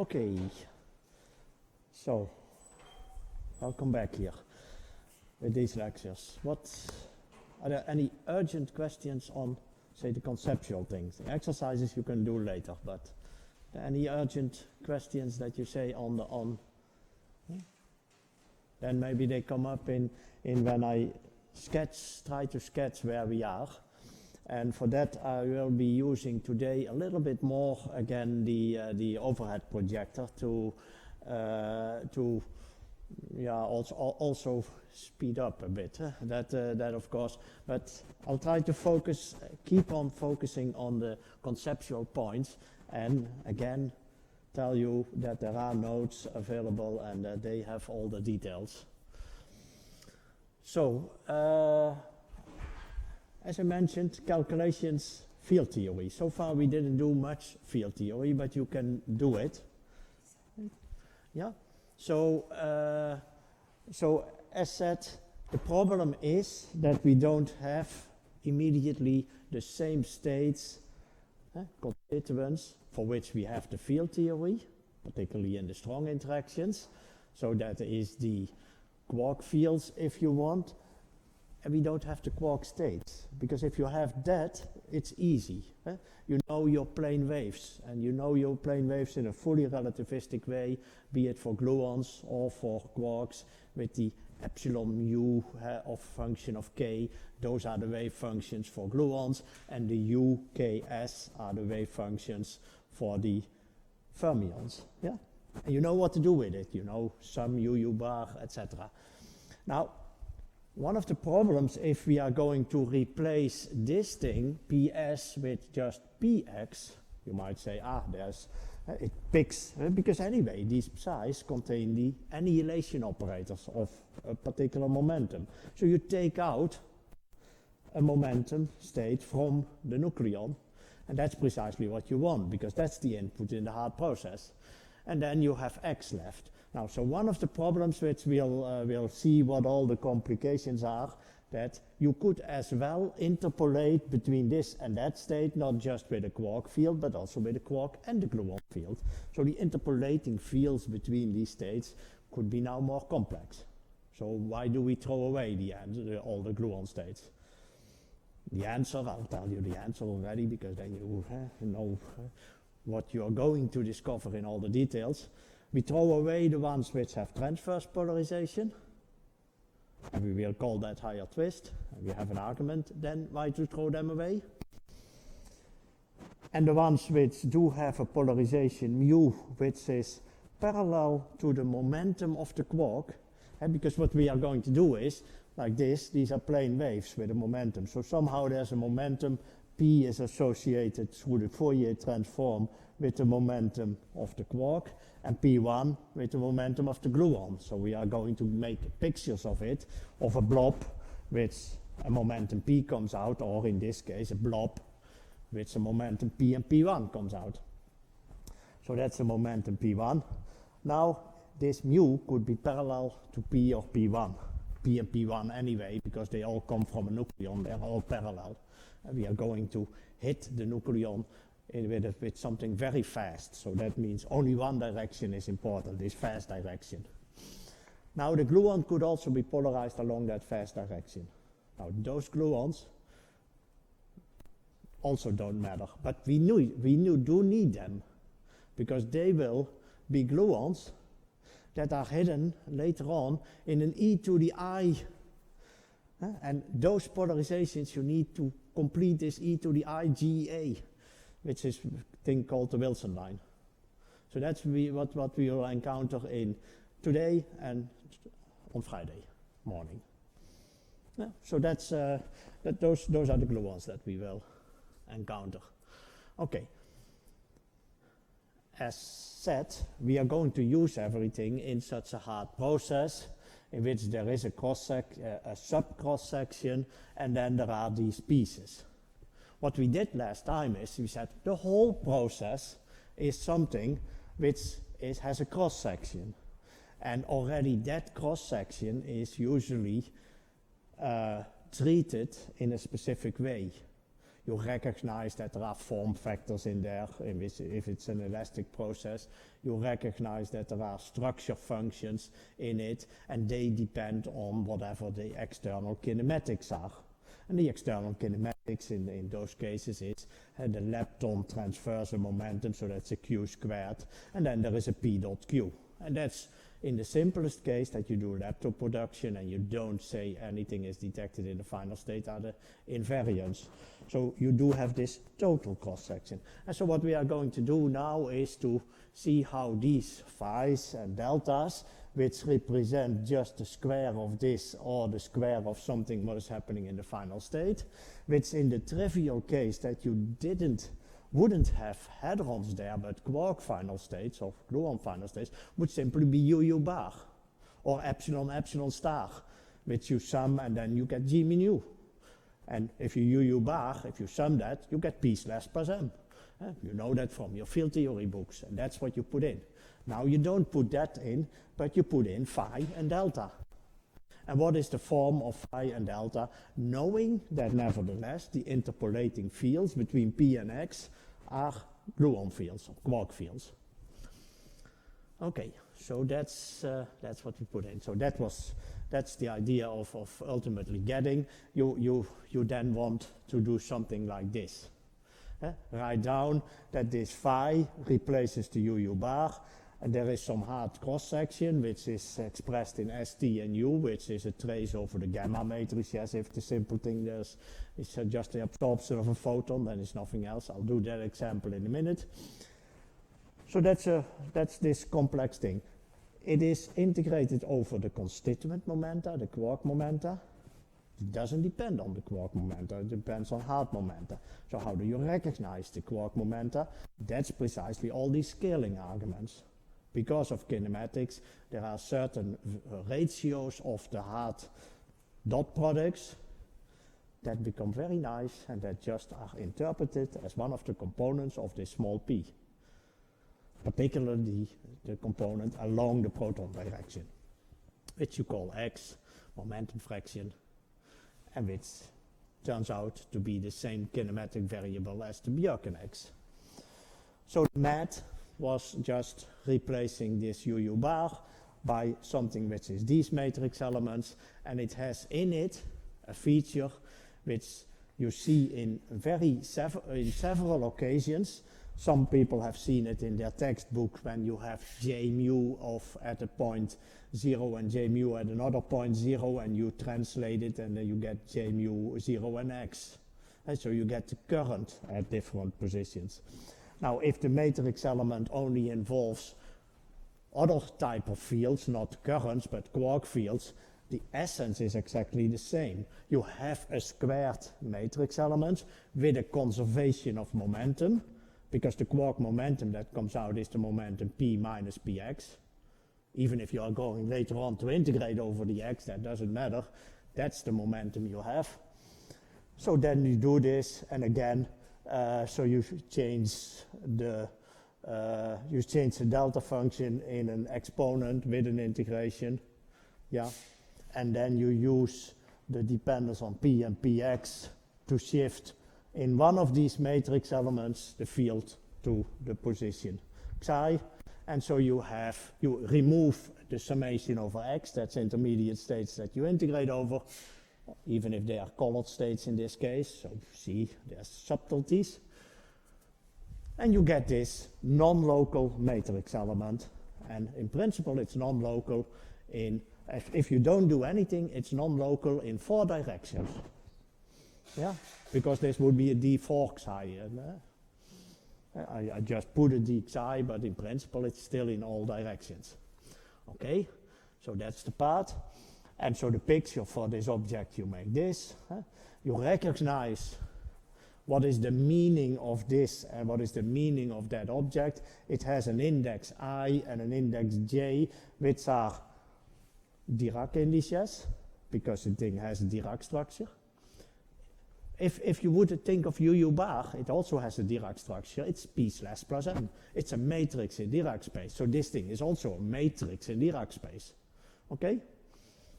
Okay, so welcome back here with these lectures. Are there any urgent questions on, say, the conceptual things? The exercises you can do later, but are there any urgent questions that you say then maybe they come up in when I try to sketch where we are. And for that I will be using today a little bit more again the overhead projector to also speed up a bit. That of course, but I'll try to keep on focusing on the conceptual points, and again tell you that there are notes available and that they have all the details. So as I mentioned, calculations, field theory. So far we didn't do much field theory, but you can do it. Yeah. So as said, the problem is that we don't have immediately the same states, constituents, for which we have the field theory, particularly in the strong interactions. So that is the quark fields, if you want. And we don't have the quark states, because if you have that, it's easy. You know your plane waves, and you know your plane waves in a fully relativistic way, be it for gluons or for quarks, with the epsilon mu of function of k. Those are the wave functions for gluons, and the UKS are the wave functions for the fermions. Yeah? And you know what to do with it. You know sum UU bar, etc. Now, one of the problems, if we are going to replace this thing, PS, with just PX, you might say, it picks, because anyway, these psi's contain the annihilation operators of a particular momentum. So you take out a momentum state from the nucleon, and that's precisely what you want, because that's the input in the hard process. And then you have X left. Now, so one of the problems which we'll see what all the complications are, that you could as well interpolate between this and that state, not just with a quark field, but also with a quark and the gluon field. So the interpolating fields between these states could be now more complex. So why do we throw away all the gluon states? The answer, I'll tell you the answer already, because then you know what you are going to discover in all the details. We throw away the ones which have transverse polarization, and we will call that higher twist, and we have an argument then why to throw them away. And the ones which do have a polarization mu, which is parallel to the momentum of the quark, because what we are going to do is, like this, these are plane waves with a momentum, so somehow there's a momentum, P is associated through the Fourier transform with the momentum of the quark, and P1 with the momentum of the gluon. So we are going to make pictures of it, of a blob which a momentum P comes out, or in this case a blob which a momentum P and P1 comes out. So that's a momentum P1. Now this mu could be parallel to P or P1. P and P1 anyway, because they all come from a nucleon, they're all parallel. And we are going to hit the nucleon with something very fast. So that means only one direction is important, this fast direction. Now the gluon could also be polarized along that fast direction. Now those gluons also don't matter, but we do need them, because they will be gluons that are hidden later on in an e to the I. And those polarizations you need to complete this e to the I GA, which is a thing called the Wilson line. So that's what we will encounter in today and on Friday morning. Yeah, so those are the gluons that we will encounter. Okay. As said, we are going to use everything in such a hard process, in which there is a sub-cross section, and then there are these pieces. What we did last time is we said the whole process is something which has a cross section, and already that cross section is usually treated in a specific way. You recognize that there are form factors in there, if it's an elastic process. You recognize that there are structure functions in it, and they depend on whatever the external kinematics are. And the external kinematics in those cases is the lepton transversal momentum, so that's a q squared, and then there is a p dot q. And that's in the simplest case that you do lepton production and you don't say anything is detected in the final state are the invariants. So you do have this total cross section. And so what we are going to do now is to see how these phi's and deltas, which represent just the square of this or the square of something what is happening in the final state, which in the trivial case that you wouldn't have hadrons there, but quark final states or gluon final states would simply be UU bar or epsilon epsilon star, which you sum and then you get G mu. And if you UU bar, if you sum that, you get P slash plus M. You know that from your field theory books, and that's what you put in. Now you don't put that in, but you put in phi and delta. And what is the form of phi and delta? Knowing that nevertheless the interpolating fields between P and X are gluon fields, or quark fields. Okay, so that's what we put in. So that's the idea of ultimately getting. You then want to do something like this. Write down that this phi replaces the UU bar, and there is some hard cross-section which is expressed in ST and U, which is a trace over the gamma matrix. Yes, if the simple thing is just the absorption of a photon, then it's nothing else. I'll do that example in a minute. So that's this complex thing. It is integrated over the constituent momenta, the quark momenta. It doesn't depend on the quark momenta, it depends on hard momenta. So how do you recognize the quark momenta? That's precisely all these scaling arguments. Because of kinematics, there are certain ratios of the hard dot products that become very nice and that just are interpreted as one of the components of this small p. Particularly the component along the proton direction, which you call x, momentum fraction, and which turns out to be the same kinematic variable as the Bjerken x. So the math was just replacing this UU bar by something which is these matrix elements, and it has in it a feature which you see in several occasions. Some people have seen it in their textbook when you have J mu at a point 0 and J mu at another point 0, and you translate it and then you get J mu 0 and x. And so you get the current at different positions. Now if the matrix element only involves other type of fields, not currents but quark fields, the essence is exactly the same. You have a squared matrix element with a conservation of momentum, because the quark momentum that comes out is the momentum p minus px. Even if you are going later on to integrate over the x, that doesn't matter. That's the momentum you have. So then you do this, and again, so you change the delta function in an exponent with an integration, yeah, and then you use the dependence on p and px to shift in one of these matrix elements the field to the position xi, and so you remove the summation over x, that's intermediate states that you integrate over, even if they are colored states in this case, so see there's subtleties, and you get this non-local matrix element, and in principle it's non-local in, if you don't do anything, it's non-local in 4 directions. Yeah, because this would be a d4 xi. I just put a d xi, but in principle it's still in all directions. Okay, so that's the part. And so the picture for this object, you make this. You recognize what is the meaning of this and what is the meaning of that object. It has an index I and an index j, which are Dirac indices, because the thing has a Dirac structure. If you would think of UU bar, it also has a Dirac structure. It's P slash plus M. It's a matrix in Dirac space. So this thing is also a matrix in Dirac space. Okay?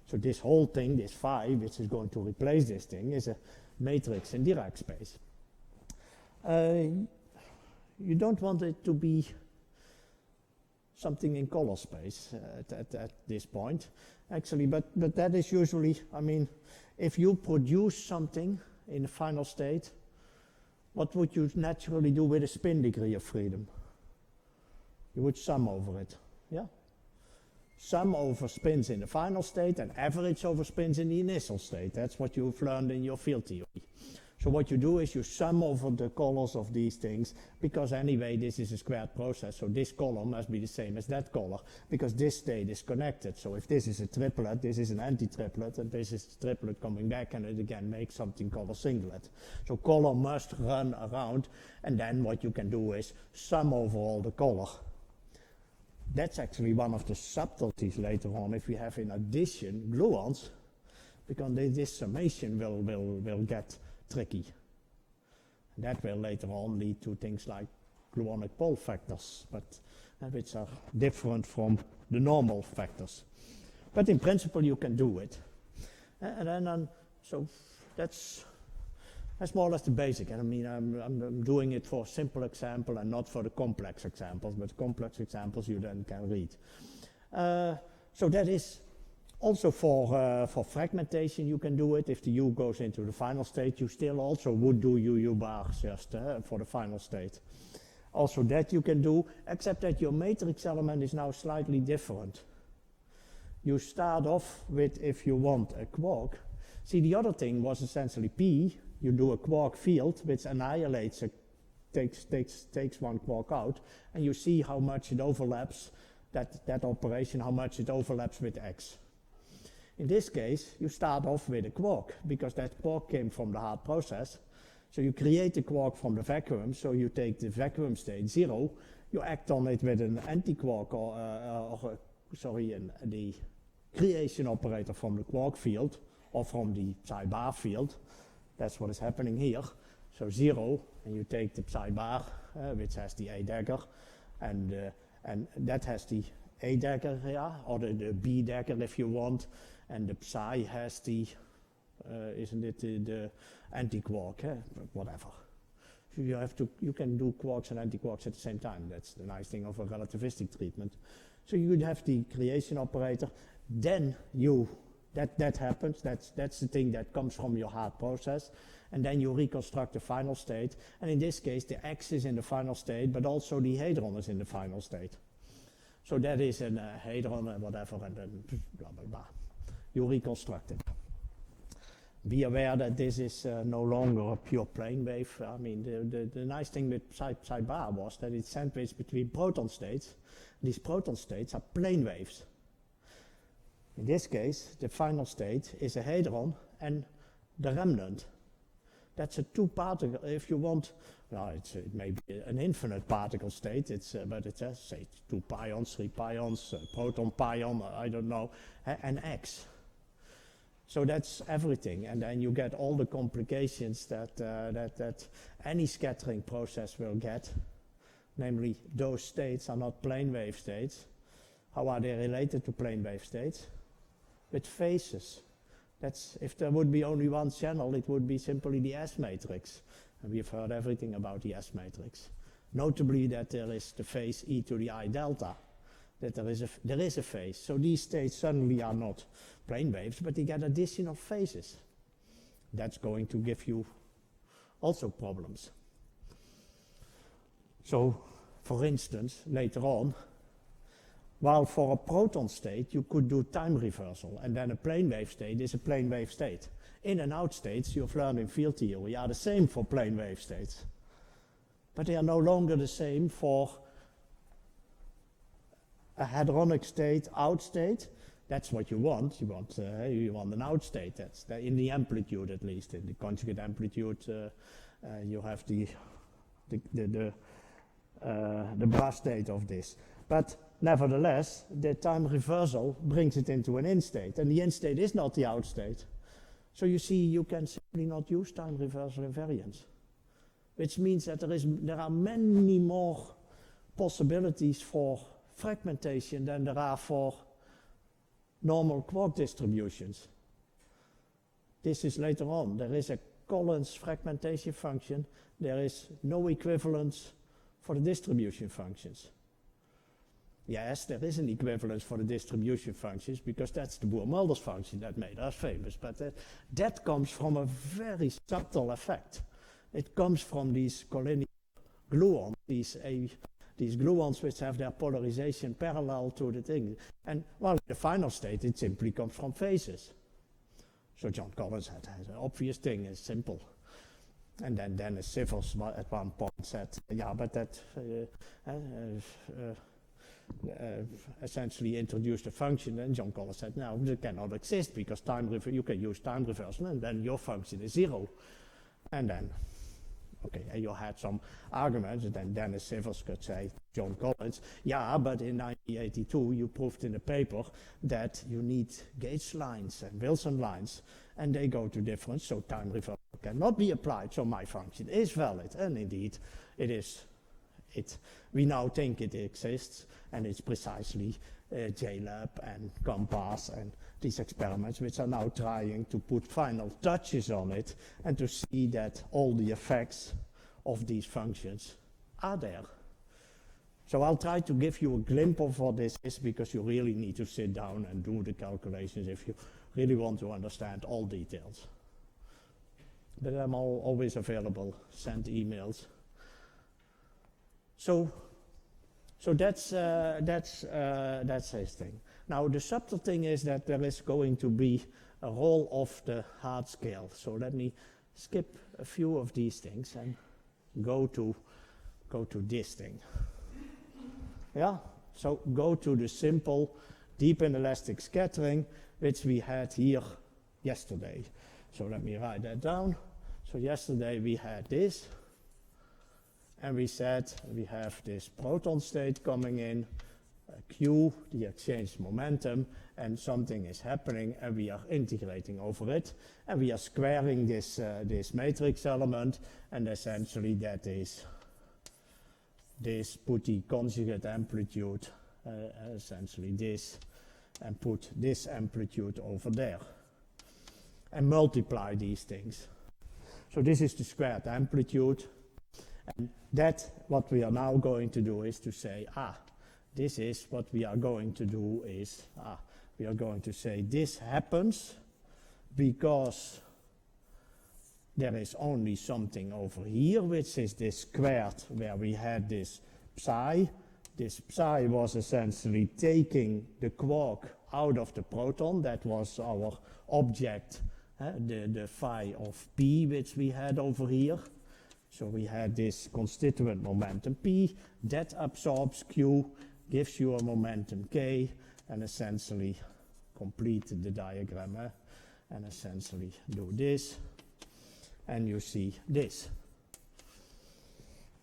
So this whole thing, this phi, which is going to replace this thing, is a matrix in Dirac space. You don't want it to be something in color space at this point, actually, but that is usually, I mean, if you produce something in the final state, what would you naturally do with a spin degree of freedom? You would sum over it, yeah? Sum over spins in the final state and average over spins in the initial state. That's what you've learned in your field theory. So what you do is you sum over the colors of these things, because anyway this is a squared process, so this color must be the same as that color, because this state is connected. So if this is a triplet, this is an anti-triplet, and this is the triplet coming back, and it again makes something called a singlet. So color must run around, and then what you can do is sum over all the color. That's actually one of the subtleties later on if we have in addition gluons, because this summation will get tricky. And that will later on lead to things like gluonic pole factors, but which are different from the normal factors. But in principle you can do it. And then, so that's more or less the basic. And I mean, I'm doing it for a simple example and not for the complex examples, but complex examples you then can read. So that is also for fragmentation you can do it. If the U goes into the final state, you still also would do UU bars just for the final state. Also that you can do, except that your matrix element is now slightly different. You start off with, if you want, a quark. See, the other thing was essentially P. You do a quark field which annihilates, takes one quark out, and you see how much it overlaps, that operation, how much it overlaps with X. In this case, you start off with a quark, because that quark came from the hard process. So you create the quark from the vacuum, so you take the vacuum state 0, you act on it with an anti-quark, the creation operator from the quark field, or from the psi bar field. That's what is happening here. So 0, and you take the psi bar, which has the A dagger, and that has the A dagger, yeah, or the B dagger if you want, and the psi has the, isn't it the anti-quark, whatever. So you can do quarks and anti-quarks at the same time. That's the nice thing of a relativistic treatment. So you would have the creation operator, then that happens, that's the thing that comes from your hard process, and then you reconstruct the final state, and in this case the X is in the final state, but also the hadron is in the final state. So that is a hadron and whatever, and then blah blah blah. You reconstruct it. Be aware that this is no longer a pure plane wave. I mean, the nice thing with psi bar was that it's sandwiched between proton states. These proton states are plane waves. In this case, the final state is a hadron and the remnant. That's a two-particle, if you want, well, it may be an infinite particle state, but it has, say, 2 pions, 3 pions, proton pion, I don't know, and X. So that's everything, and then you get all the complications that any scattering process will get, namely those states are not plane wave states. How are they related to plane wave states? With phases. That's, if there would be only one channel, it would be simply the S matrix. And we've heard everything about the S matrix. Notably that there is the phase e to the I delta, that there is a phase. So these states suddenly are not plane waves, but they get additional phases. That's going to give you also problems. So, for instance, later on, while for a proton state you could do time reversal, and then a plane wave state is a plane wave state. In and out states, you've learned in field theory, are the same for plane wave states. But they are no longer the same for a hadronic state, out state. That's what you want. You want an out state. That's in the amplitude, at least. In the conjugate amplitude, you have the bra state of this. But nevertheless, the time reversal brings it into an in state, and the in state is not the out state. So you see, you can simply not use time reversal invariance, which means that there are many more possibilities for fragmentation than there are for normal quark distributions. This is later on. There is a Collins fragmentation function, there is no equivalence for the distribution functions. Yes, there is an equivalence for the distribution functions because that's the Bohr-Mulders function that made us famous, but that comes from a very subtle effect. It comes from these collinear gluons, these gluons which have their polarization parallel to the thing. And well, in the final state, it simply comes from phases. So John Collins had an obvious thing, it's simple. And then Dennis Sivers at one point said, yeah, but that essentially introduced a function, and John Collins said, no, it cannot exist because you can use time reversal, and then your function is 0. And then, okay, and you had some arguments, and then Dennis Sivers could say, John Collins, yeah, but in 1982 you proved in the paper that you need gauge lines and Wilson lines, and they go to difference, so time reversal cannot be applied, so my function is valid, and indeed it is. We now think it exists, and it's precisely JLab and COMPAS and these experiments which are now trying to put final touches on it and to see that all the effects of these functions are there. So I'll try to give you a glimpse of what this is, because you really need to sit down and do the calculations if you really want to understand all details. But I'm always available, send emails. So that's his thing. Now the subtle thing is that there is going to be a role of the hard scale. So let me skip a few of these things and go to this thing. Yeah. So go to the simple deep inelastic scattering which we had here yesterday. So let me write that down. So yesterday we had this. And we said we have this proton state coming in, Q, the exchange momentum, and something is happening, and we are integrating over it, and we are squaring this matrix element, and essentially that is this, put the conjugate amplitude, essentially this, and put this amplitude over there, and multiply these things. So this is the squared amplitude. And that, what we are now going to do is to say, this is what we are going to do is, we are going to say this happens because there is only something over here, which is this squared, where we had this psi. This psi was essentially taking the quark out of the proton. That was our object, the phi of p, which we had over here. So we had this constituent momentum P, that absorbs Q, gives you a momentum K, and essentially complete the diagram, and essentially do this, and you see this.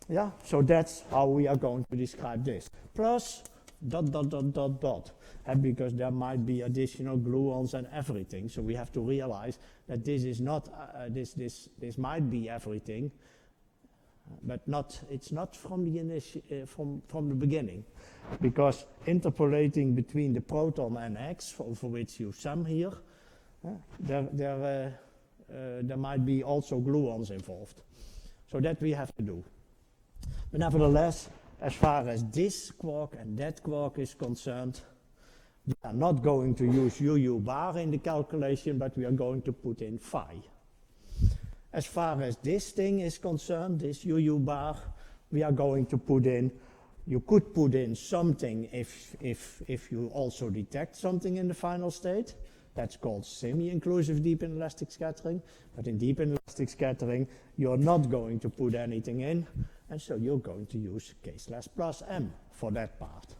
Yeah, so that's how we are going to describe this. Plus, ... And because there might be additional gluons and everything, so we have to realize that this is not, this might be everything, but it's not from the from the beginning, because interpolating between the proton and X, for which you sum here, there might be also gluons involved. So that we have to do. But nevertheless, as far as this quark and that quark is concerned, we are not going to use UU bar in the calculation, but we are going to put in phi. As far as this thing is concerned, this UU bar, we are going to put in, you could put in something if you also detect something in the final state. That's called semi-inclusive deep inelastic scattering. But in deep inelastic scattering, you're not going to put anything in, and so you're going to use k/+ m for that part.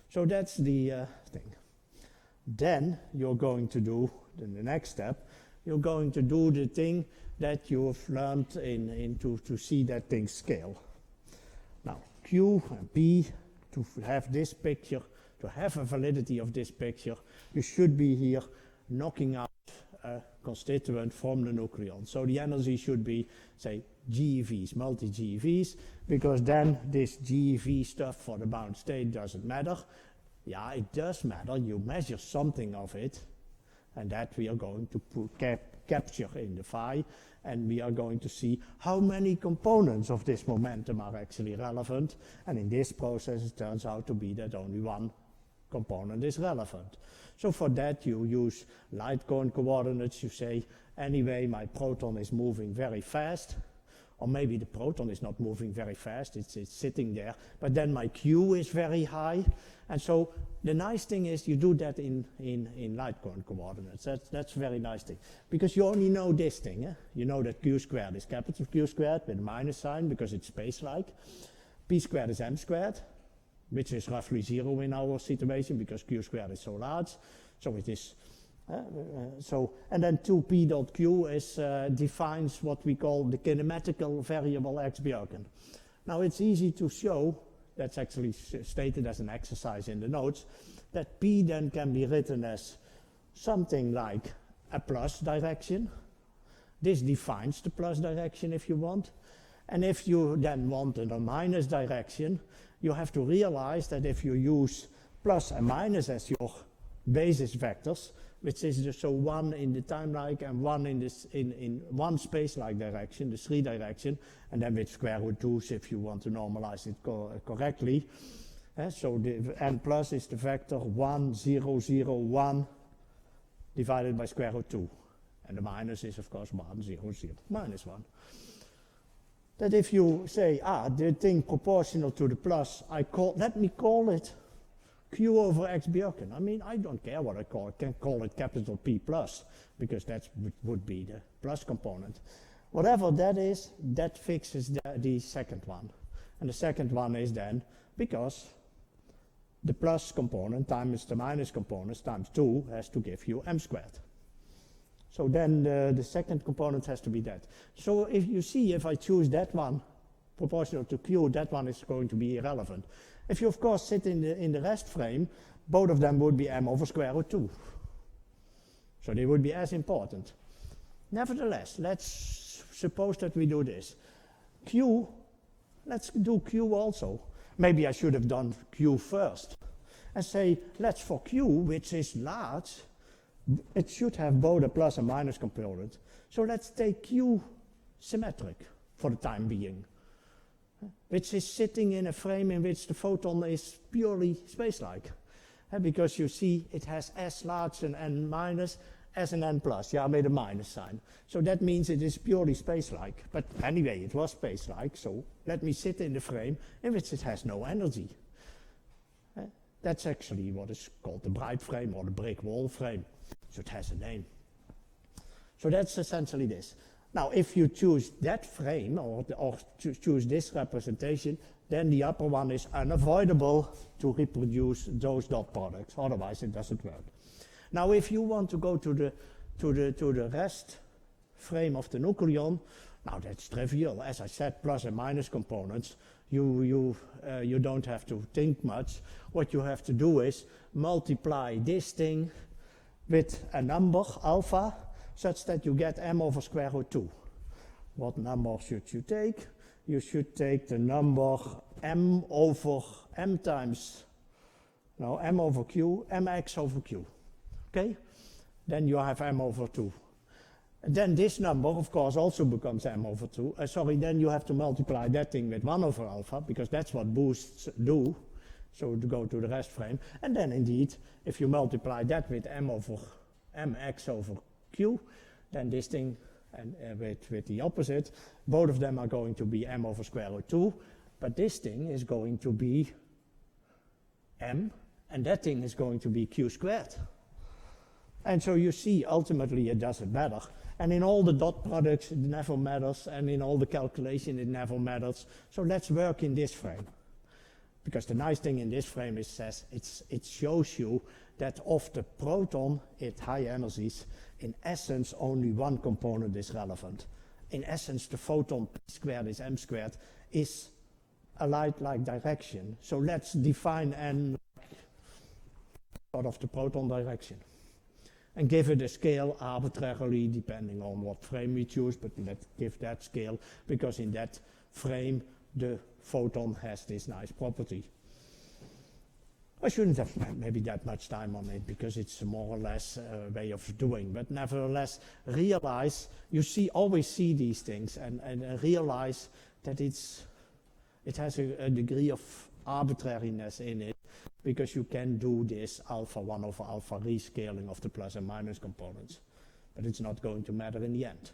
So that's the thing. Then you're going to do, in the next step, you're going to do the thing that you've learned to see that thing scale. Now, Q and P, to have this picture, to have a validity of this picture, you should be here knocking out a constituent from the nucleon. So the energy should be, say, GeVs, multi-GeVs, because then this GeV stuff for the bound state doesn't matter. Yeah, it does matter. You measure something of it, and that we are going to capture in the phi, and we are going to see how many components of this momentum are actually relevant, and in this process it turns out to be that only one component is relevant. So for that you use light cone coordinates. You say, anyway, my proton is moving very fast, or maybe the proton is not moving very fast, it's sitting there, but then my Q is very high. And so the nice thing is you do that in light cone coordinates. That's a very nice thing, because you only know this thing. Eh? You know that Q squared is capital Q squared with a minus sign because it's space-like. P squared is m squared, which is roughly 0 in our situation because Q squared is so large. So it is, and then 2p dot q is, defines what we call the kinematical variable x Bjerken. Now it's easy to show, that's actually stated as an exercise in the notes, that p then can be written as something like a plus direction. This defines the plus direction if you want. And if you then want a minus direction, you have to realize that if you use plus and minus as your basis vectors, which is just so one in the time-like and one in this in one space-like direction, the 3 direction, and then with square root 2's if you want to normalize it correctly. So the n plus is the vector 1, 0, 0, 1 divided by square root 2. And the minus is, of course, 1, 0, 0, minus 1. That if you say, the thing proportional to the plus, let me call it Q over x Bjerken. I mean, I don't care what I call it. I can call it capital P plus, because that would be the plus component. Whatever that is, that fixes the second one. And the second one is then, because the plus component times the minus components times 2 has to give you m squared. So then the second component has to be that. So if you see, if I choose that one proportional to Q, that one is going to be irrelevant. If you, of course, sit in the rest frame, both of them would be m over square root 2. So they would be as important. Nevertheless, let's suppose that we do this. Q, let's do Q also. Maybe I should have done Q first. And say, let's for Q, which is large, it should have both a plus and minus component. So let's take Q symmetric for the time being, which is sitting in a frame in which the photon is purely space-like. Because you see it has S large and N minus, S and N plus, with a minus sign. So that means it is purely space-like. But anyway, it was space-like, so let me sit in the frame in which it has no energy. That's actually what is called the bright frame or the brick wall frame. So it has a name. So that's essentially this. Now, if you choose that frame or choose this representation, then the upper one is unavoidable to reproduce those dot products. Otherwise, it doesn't work. Now, if you want to go to the rest frame of the nucleon, now that's trivial. As I said, plus and minus components. You don't have to think much. What you have to do is multiply this thing with a number, alpha, such that you get m over square root 2. What number should you take? You should take the number m over m times, no, m over q, mx over q. Okay? Then you have m over 2. And then this number, of course, also becomes m over 2. Then you have to multiply that thing with 1 over alpha, because that's what boosts do. So to go to the rest frame. And then indeed, if you multiply that with mx over q, then this thing, and with the opposite, both of them are going to be m over square root 2, but this thing is going to be m, and that thing is going to be q squared. And so you see, ultimately it doesn't matter. And in all the dot products, it never matters, and in all the calculation, it never matters. So let's work in this frame. Because the nice thing in this frame is it shows you that of the proton at high energies, in essence, only one component is relevant. In essence, the photon p squared is m squared is a light-like direction. So let's define n sort of the proton direction. And give it a scale arbitrarily, depending on what frame we choose, but let's give that scale, because in that frame, the photon has this nice property. I shouldn't have maybe that much time on it because it's more or less a way of doing, but nevertheless realize, always see these things and realize that it has a degree of arbitrariness in it, because you can do this alpha 1 over alpha rescaling of the plus and minus components, but it's not going to matter in the end.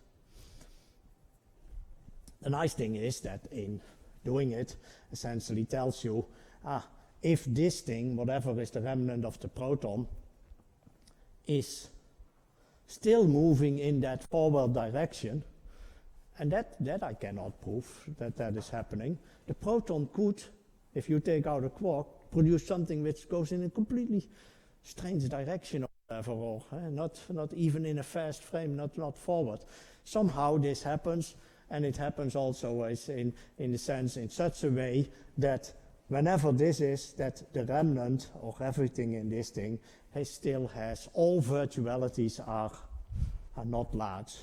The nice thing is that in doing it essentially tells you, if this thing, whatever is the remnant of the proton, is still moving in that forward direction, and that I cannot prove that is happening. The proton could, if you take out a quark, produce something which goes in a completely strange direction or whatever, or not even in a fast frame, not forward. Somehow this happens, and it happens also as in the sense in such a way that whenever this is, that the remnant or everything in this thing still has, all virtualities are not large.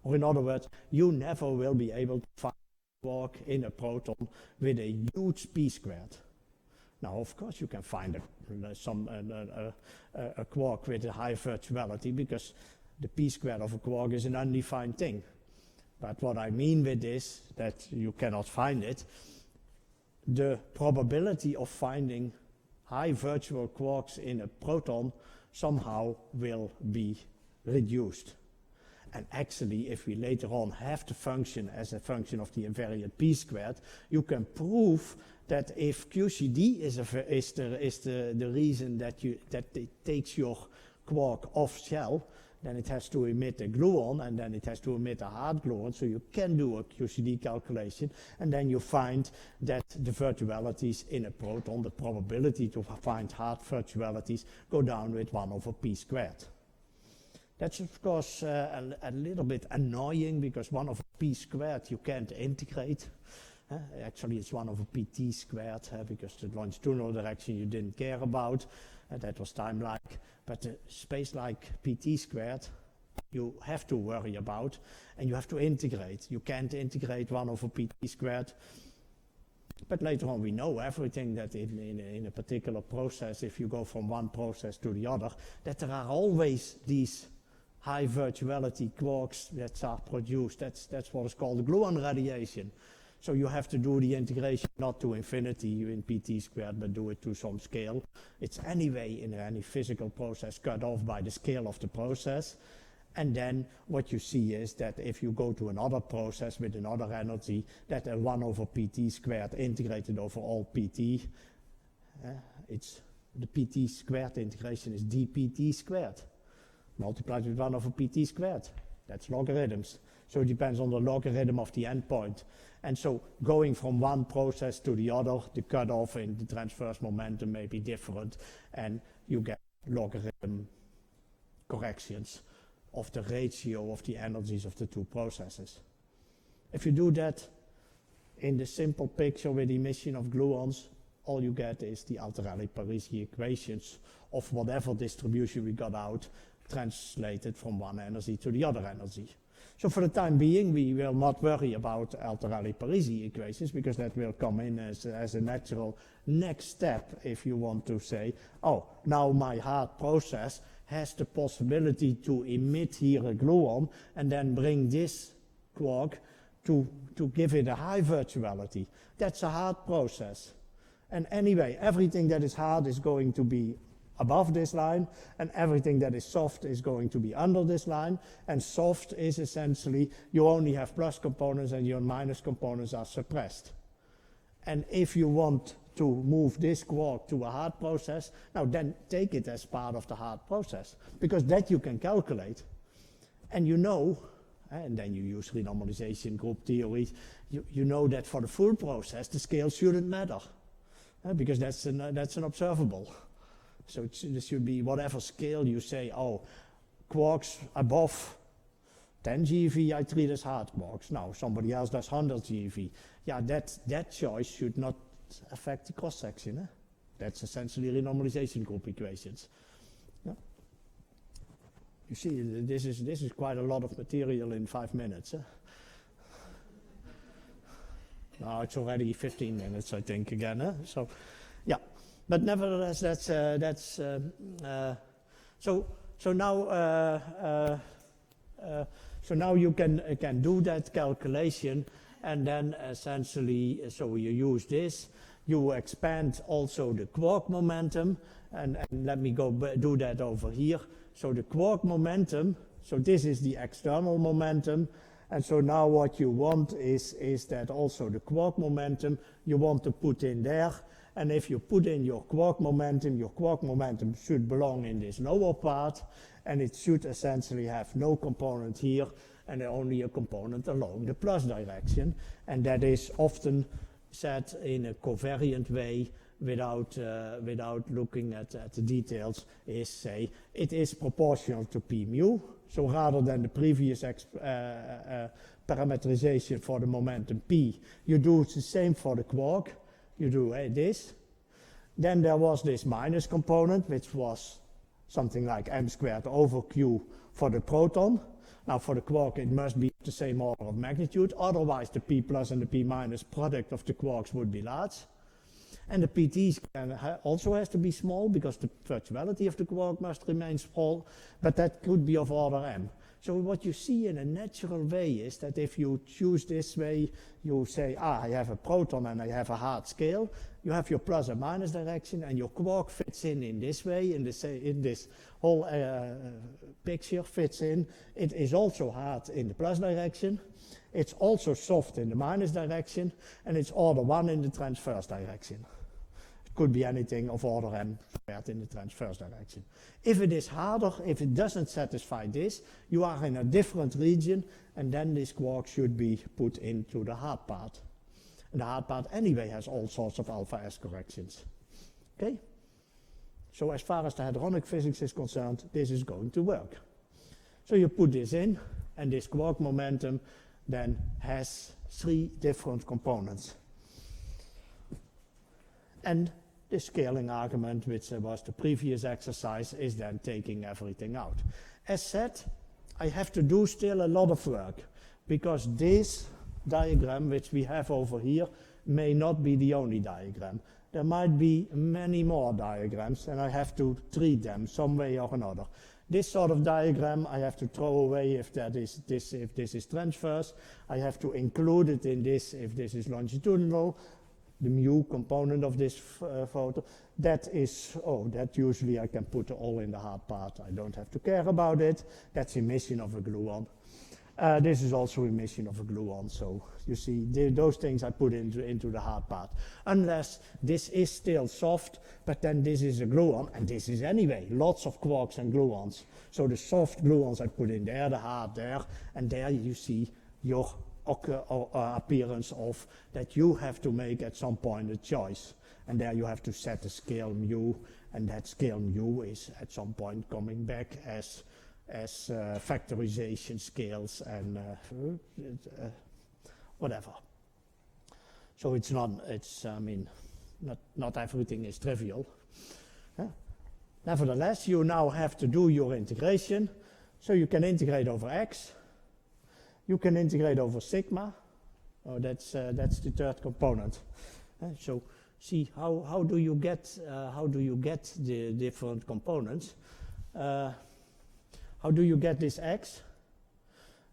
Or in other words, you never will be able to find a quark in a proton with a huge p-squared. Now, of course, you can find a quark with a high virtuality, because the p-squared of a quark is an undefined thing. But what I mean with this, that you cannot find it, the probability of finding high virtual quarks in a proton somehow will be reduced. And actually, if we later on have the function as a function of the invariant p-squared, you can prove that if QCD is the reason that it takes your quark off shell, then it has to emit a gluon, and then it has to emit a hard gluon, so you can do a QCD calculation, and then you find that the virtualities in a proton, the probability to find hard virtualities, go down with 1 over p-squared. That's of course a little bit annoying, because 1 over p-squared you can't integrate. Actually it's 1 over pt squared, because the longitudinal direction you didn't care about, that was time-like. But the space-like pt squared you have to worry about, and you have to integrate. You can't integrate 1 over pt squared. But later on we know everything that in a particular process, if you go from one process to the other, that there are always these high virtuality quarks that are produced. That's what is called the gluon radiation. So you have to do the integration not to infinity in pt squared, but do it to some scale. It's anyway in any physical process cut off by the scale of the process. And then what you see is that if you go to another process with another energy, that a 1 over pt squared integrated over all pt, it's the pt squared integration is dpt squared multiplied with 1 over pt squared. That's logarithms. So it depends on the logarithm of the endpoint. And so going from one process to the other, the cutoff in the transverse momentum may be different, and you get logarithm corrections of the ratio of the energies of the two processes. If you do that in the simple picture with emission of gluons, all you get is the Altarelli-Parisi equations of whatever distribution we got out, translated from one energy to the other energy. So for the time being, we will not worry about Altarelli-Parisi equations, because that will come in as a natural next step if you want to say, oh, now my hard process has the possibility to emit here a gluon and then bring this quark to give it a high virtuality. That's a hard process. And anyway, everything that is hard is going to be above this line, and everything that is soft is going to be under this line. And soft is essentially you only have plus components and your minus components are suppressed. And if you want to move this quark to a hard process, now then take it as part of the hard process, because that you can calculate. And you know, and then you use renormalization group theory, you know that for the full process the scale shouldn't matter, because that's an observable. So it should be whatever scale you say, oh, quarks above 10 GeV I treat as hard quarks. Now somebody else does 100 GeV. Yeah, that choice should not affect the cross-section. That's essentially renormalization group equations. Yeah. You see, this is quite a lot of material in 5 minutes. Now it's already 15 minutes, I think, again. So, yeah. But nevertheless, so now you can do that calculation, and then essentially, so you use this, you expand also the quark momentum, and let me do that over here. So the quark momentum, so this is the external momentum, and so now what you want is that also the quark momentum you want to put in there, and if you put in your quark momentum should belong in this lower part, and it should essentially have no component here, and only a component along the plus direction, and that is often said in a covariant way without looking at the details, is say it is proportional to p mu. So rather than the previous parameterization for the momentum p, you do the same for the quark. You do this. Then there was this minus component, which was something like m squared over q for the proton. Now for the quark it must be the same order of magnitude, otherwise the p plus and the p minus product of the quarks would be large. And the PT also has to be small, because the virtuality of the quark must remain small, but that could be of order m. So what you see in a natural way is that if you choose this way, you say, I have a proton and I have a hard scale, you have your plus and minus direction, and your quark fits in this way, in this whole picture fits in. It is also hard in the plus direction, it's also soft in the minus direction, and it's order 1 in the transverse direction. Could be anything of order m squared in the transverse direction. If it is harder, if it doesn't satisfy this, you are in a different region, and then this quark should be put into the hard part. And the hard part anyway has all sorts of alpha S corrections. Okay? So as far as the hadronic physics is concerned, this is going to work. So you put this in, and this quark momentum then has 3 different components. And the scaling argument, which was the previous exercise, is then taking everything out. As said, I have to do still a lot of work, because this diagram, which we have over here, may not be the only diagram. There might be many more diagrams, and I have to treat them some way or another. This sort of diagram I have to throw away if this is transverse. I have to include it in this if this is longitudinal. The mu component of this photo, that usually I can put all in the hard part. I don't have to care about it. That's emission of a gluon. This is also emission of a gluon, so you see those things I put into the hard part. Unless this is still soft, but then this is a gluon, and this is anyway lots of quarks and gluons. So the soft gluons I put in there, the hard there, and there you see your appearance of that you have to make at some point a choice, and there you have to set a scale mu, and that scale mu is at some point coming back as factorization scales and whatever. So it's not everything is trivial. Nevertheless, you now have to do your integration, so you can integrate over x. You can integrate over sigma. Oh, that's the third component. So see how do you get the different components? How do you get this x?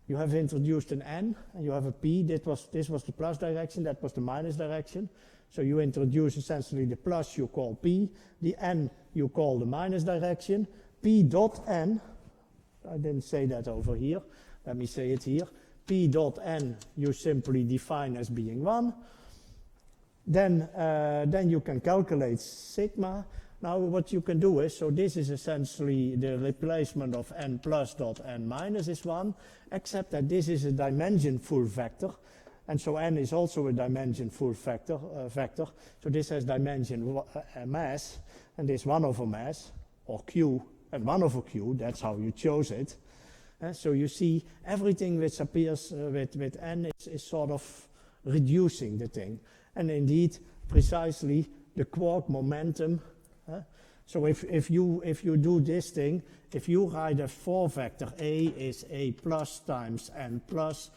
You have introduced an n and you have a p. This was the plus direction. That was the minus direction. So you introduce essentially the plus you call p, the n you call the minus direction. P dot n. I didn't say that over here. Let me say it here. P dot n you simply define as being 1. Then you can calculate sigma. Now what you can do is, so this is essentially the replacement of n plus dot n minus is 1, except that this is a dimension full vector, and so n is also a dimension full vector. So this has dimension mass, and this 1 over mass, or q, and 1 over q, that's how you chose it. So you see everything which appears with n is sort of reducing the thing. And indeed, precisely the quark momentum. So if you do this thing, if you write a 4 vector, a is a plus times n plus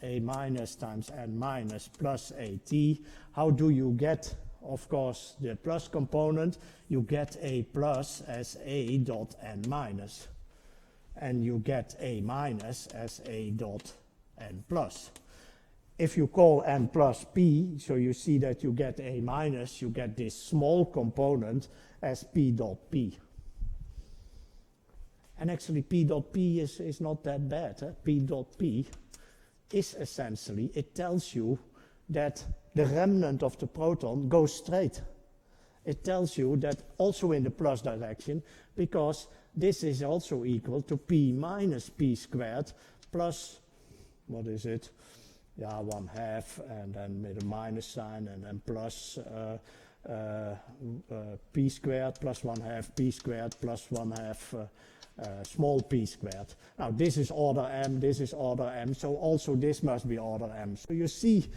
a minus times n minus plus a t, how do you get of course, the plus component, you get a plus as a dot n minus. And you get a minus as a dot n plus. If you call n plus p, so you see that you get a minus, you get this small component as p dot p. And actually p dot p is not that bad. P dot p is essentially, it tells you that the remnant of the proton goes straight. It tells you that also in the plus direction, because this is also equal to p minus p squared plus, what is it? Yeah, 1/2, and then with a minus sign, and then plus p squared plus 1/2 p squared plus 1/2 small p squared. Now this is order m, this is order m, so also this must be order m. So you see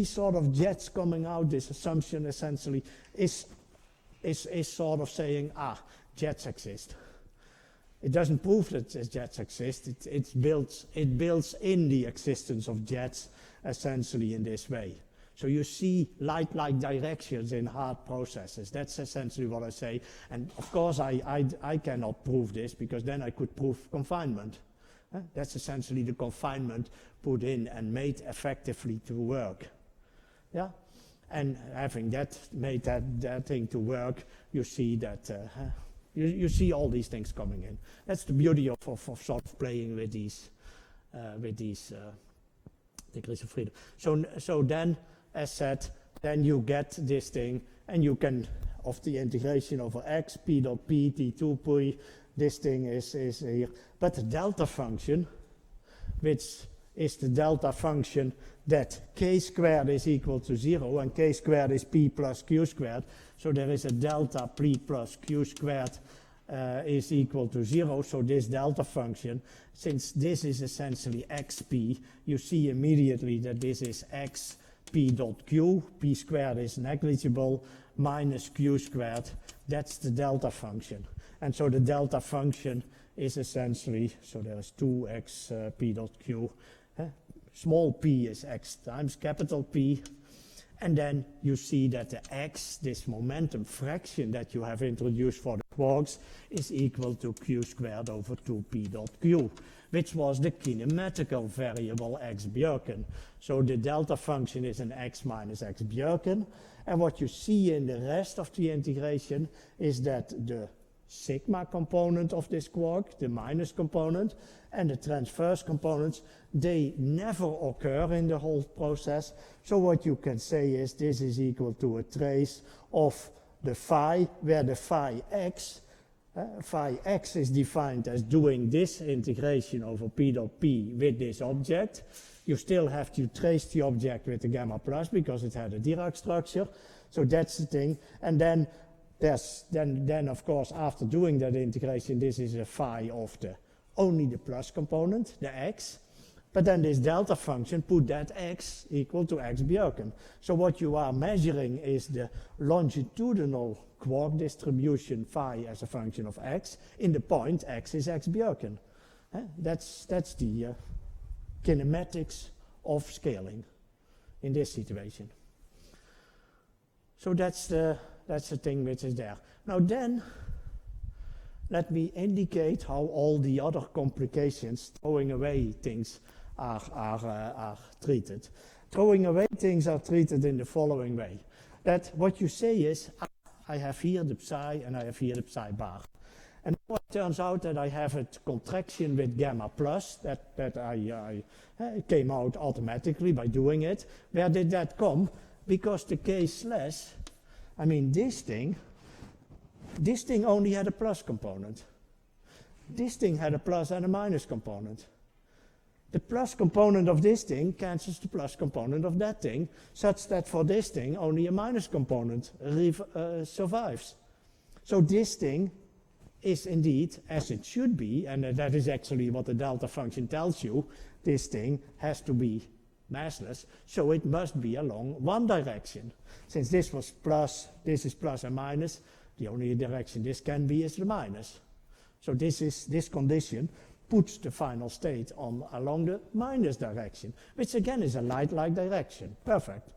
sort of jets coming out. This assumption essentially is sort of saying, jets exist. It doesn't prove that jets exist. It builds in the existence of jets essentially in this way. So you see light-like directions in hard processes. That's essentially what I say. And of course, I cannot prove this, because then I could prove confinement. That's essentially the confinement put in and made effectively to work. Yeah? And having made that thing to work, you see that you see all these things coming in. That's the beauty of sort of playing with these degrees of freedom. So then, as said, then you get this thing, and you can, of the integration over x, p dot p, t2 p, this thing is here. But the delta function, which is the delta function that k squared is equal to 0, and k squared is p plus q squared, so there is a delta p plus q squared is equal to 0, so this delta function, since this is essentially xp, you see immediately that this is x p dot q, p squared is negligible, minus q squared, that's the delta function. And so the delta function is essentially, so there is 2x p dot q, small p is x times capital P, and then you see that the x, this momentum fraction that you have introduced for the quarks, is equal to q squared over 2p dot q, which was the kinematical variable x Bjerken. So the delta function is an x minus x Bjerken, and what you see in the rest of the integration is that the sigma component of this quark, the minus component, and the transverse components, they never occur in the whole process. So what you can say is this is equal to a trace of the phi, where the phi x is defined as doing this integration over p dot p with this object. You still have to trace the object with the gamma plus because it had a Dirac structure. So that's the thing. And then then of course, after doing that integration, this is a phi of only the plus component, the x. But then this delta function put that x equal to x Bjerken. So what you are measuring is the longitudinal quark distribution phi as a function of x. In the point, x is x Bjerken. That's the kinematics of scaling in this situation. So that's the thing which is there. Now then, let me indicate how all the other complications, throwing away things, are treated. Throwing away things are treated in the following way. That what you say is, I have here the psi and I have here the psi bar. And it turns out that I have a contraction with gamma plus, that it came out automatically by doing it. Where did that come? Because the k slash, I mean this thing only had a plus component. This thing had a plus and a minus component. The plus component of this thing cancels the plus component of that thing, such that for this thing only a minus component survives. So this thing is indeed, as it should be, and that is actually what the delta function tells you, this thing has to be massless, so it must be along one direction. Since this was plus, this is plus and minus, the only direction this can be is the minus. So this condition puts the final state along the minus direction, which again is a light-like direction. Perfect.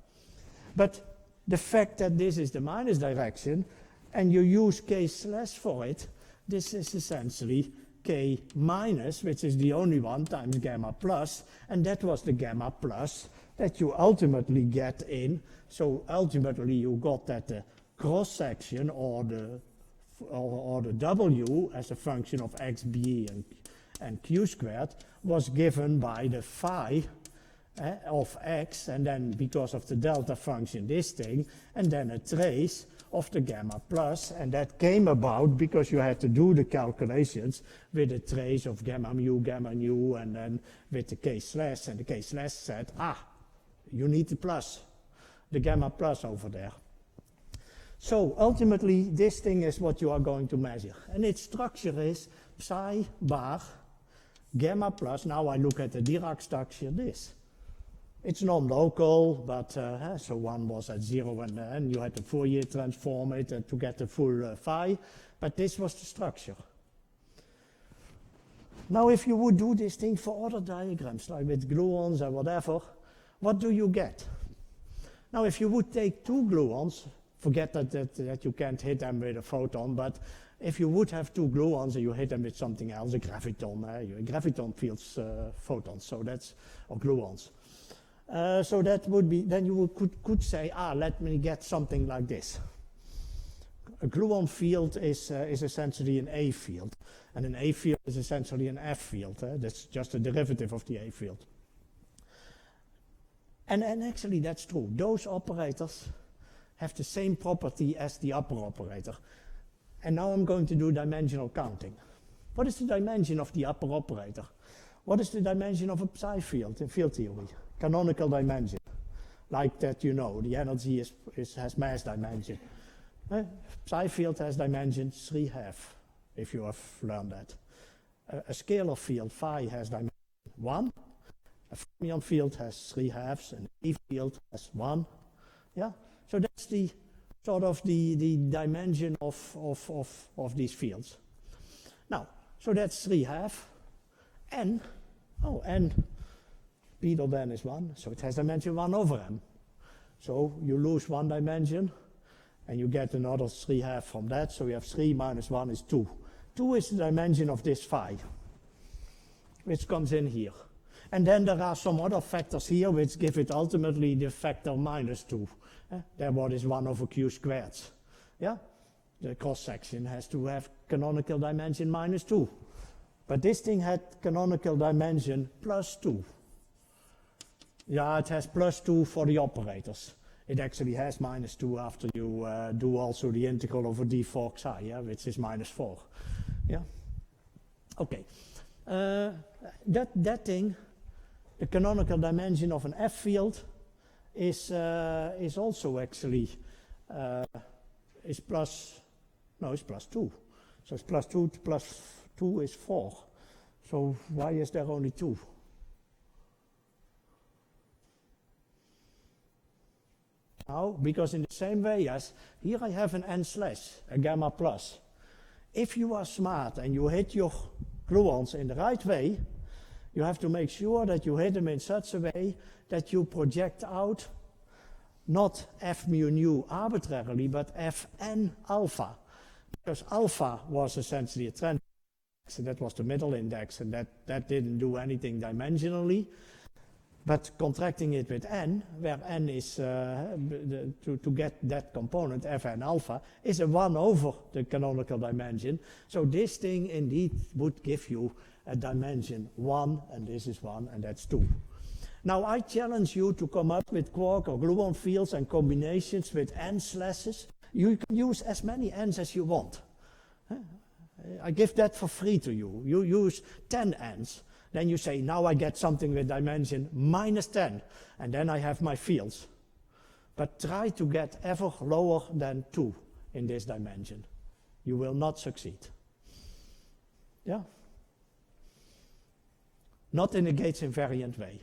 But the fact that this is the minus direction, and you use k slash for it, this is essentially k minus, which is the only one, times gamma plus, and that was the gamma plus that you ultimately get in. So ultimately you got that the cross section or the w as a function of x, b, and q squared was given by the phi of x, and then because of the delta function this thing, and then a trace of the gamma plus, and that came about because you had to do the calculations with a trace of gamma mu, and then with the k slash, and the k slash said, you need the plus, the gamma plus over there. So ultimately this thing is what you are going to measure, and its structure is psi bar gamma plus. Now I look at the Dirac structure, this. It's non-local, but so one was at 0 and then you had to Fourier transform it to get the full phi, but this was the structure. Now if you would do this thing for other diagrams, like with gluons or whatever, what do you get? Now if you would take two gluons, forget that you can't hit them with a photon, but if you would have two gluons and you hit them with something else, a graviton, graviton fields photons, so that's, or gluons. So that would be, then you could say, let me get something like this. A gluon field is essentially an A field, and an A field is essentially an F field. That's just a derivative of the A field. And actually that's true. Those operators have the same property as the upper operator. And now I'm going to do dimensional counting. What is the dimension of the upper operator? What is the dimension of a psi field in field theory? Canonical dimension. Like that, you know, the energy has mass dimension. Psi field has dimension 3/2, if you have learned that. A scalar field, phi, has dimension 1. A fermion field has 3/2, and a field has 1. Yeah? So that's the sort of the dimension of these fields. Now, so that's 3/2. N, n, p dot n is 1, so it has dimension 1 over m. So you lose one dimension, and you get another 3/2 from that, so you have 3 minus 1 is 2. 2 is the dimension of this phi, which comes in here. And then there are some other factors here which give it ultimately the factor minus 2. Then what is 1 over q squared? Yeah? The cross section has to have canonical dimension minus 2. But this thing had canonical dimension plus 2. Yeah, it has plus 2 for the operators. It actually has minus 2 after you do also the integral over d4 psi, yeah, which is minus 4. Yeah? Okay. That thing, the canonical dimension of an F field, is also actually is plus 2. So it's plus 2 plus 2 is 4. So why is there only 2? Now, because in the same way as here I have an n slash, a gamma plus. If you are smart and you hit your gluons in the right way, you have to make sure that you hit them in such a way that you project out not f mu nu arbitrarily, but fn alpha. Because alpha was essentially a trend index, and that was the middle index, and that didn't do anything dimensionally. But contracting it with n, where n is, to get that component, fn alpha, is a 1 over the canonical dimension. So this thing indeed would give you a dimension 1, and this is 1, and that's 2. Now I challenge you to come up with quark or gluon fields and combinations with n slashes. You can use as many n's as you want. I give that for free to you. You use 10 n's. Then you say, now I get something with dimension minus 10, and then I have my fields. But try to get ever lower than 2 in this dimension. You will not succeed. Yeah? Not in a Gates invariant way.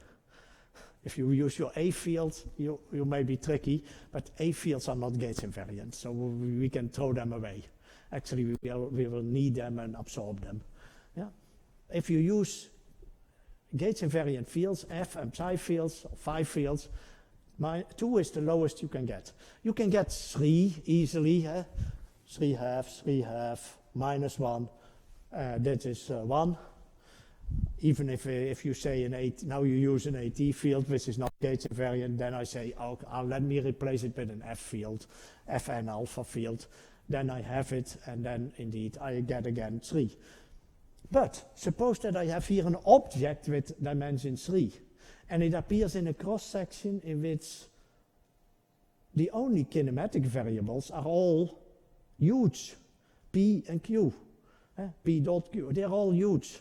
If you use your A fields, you may be tricky, but A fields are not Gates invariant, so we can throw them away. Actually, we will need them and absorb them. Yeah? If you use Gates invariant fields, F and psi fields, or phi fields, 2 is the lowest you can get. You can get 3 easily. 3 half, minus 1. That is 1. Even if you say now you use an AT field, which is not Gates invariant, then I say, oh, let me replace it with an F field, Fn alpha field. Then I have it, and then indeed I get again 3. But suppose that I have here an object with dimension 3, and it appears in a cross-section in which the only kinematic variables are all huge, P and Q, P dot Q, they're all huge.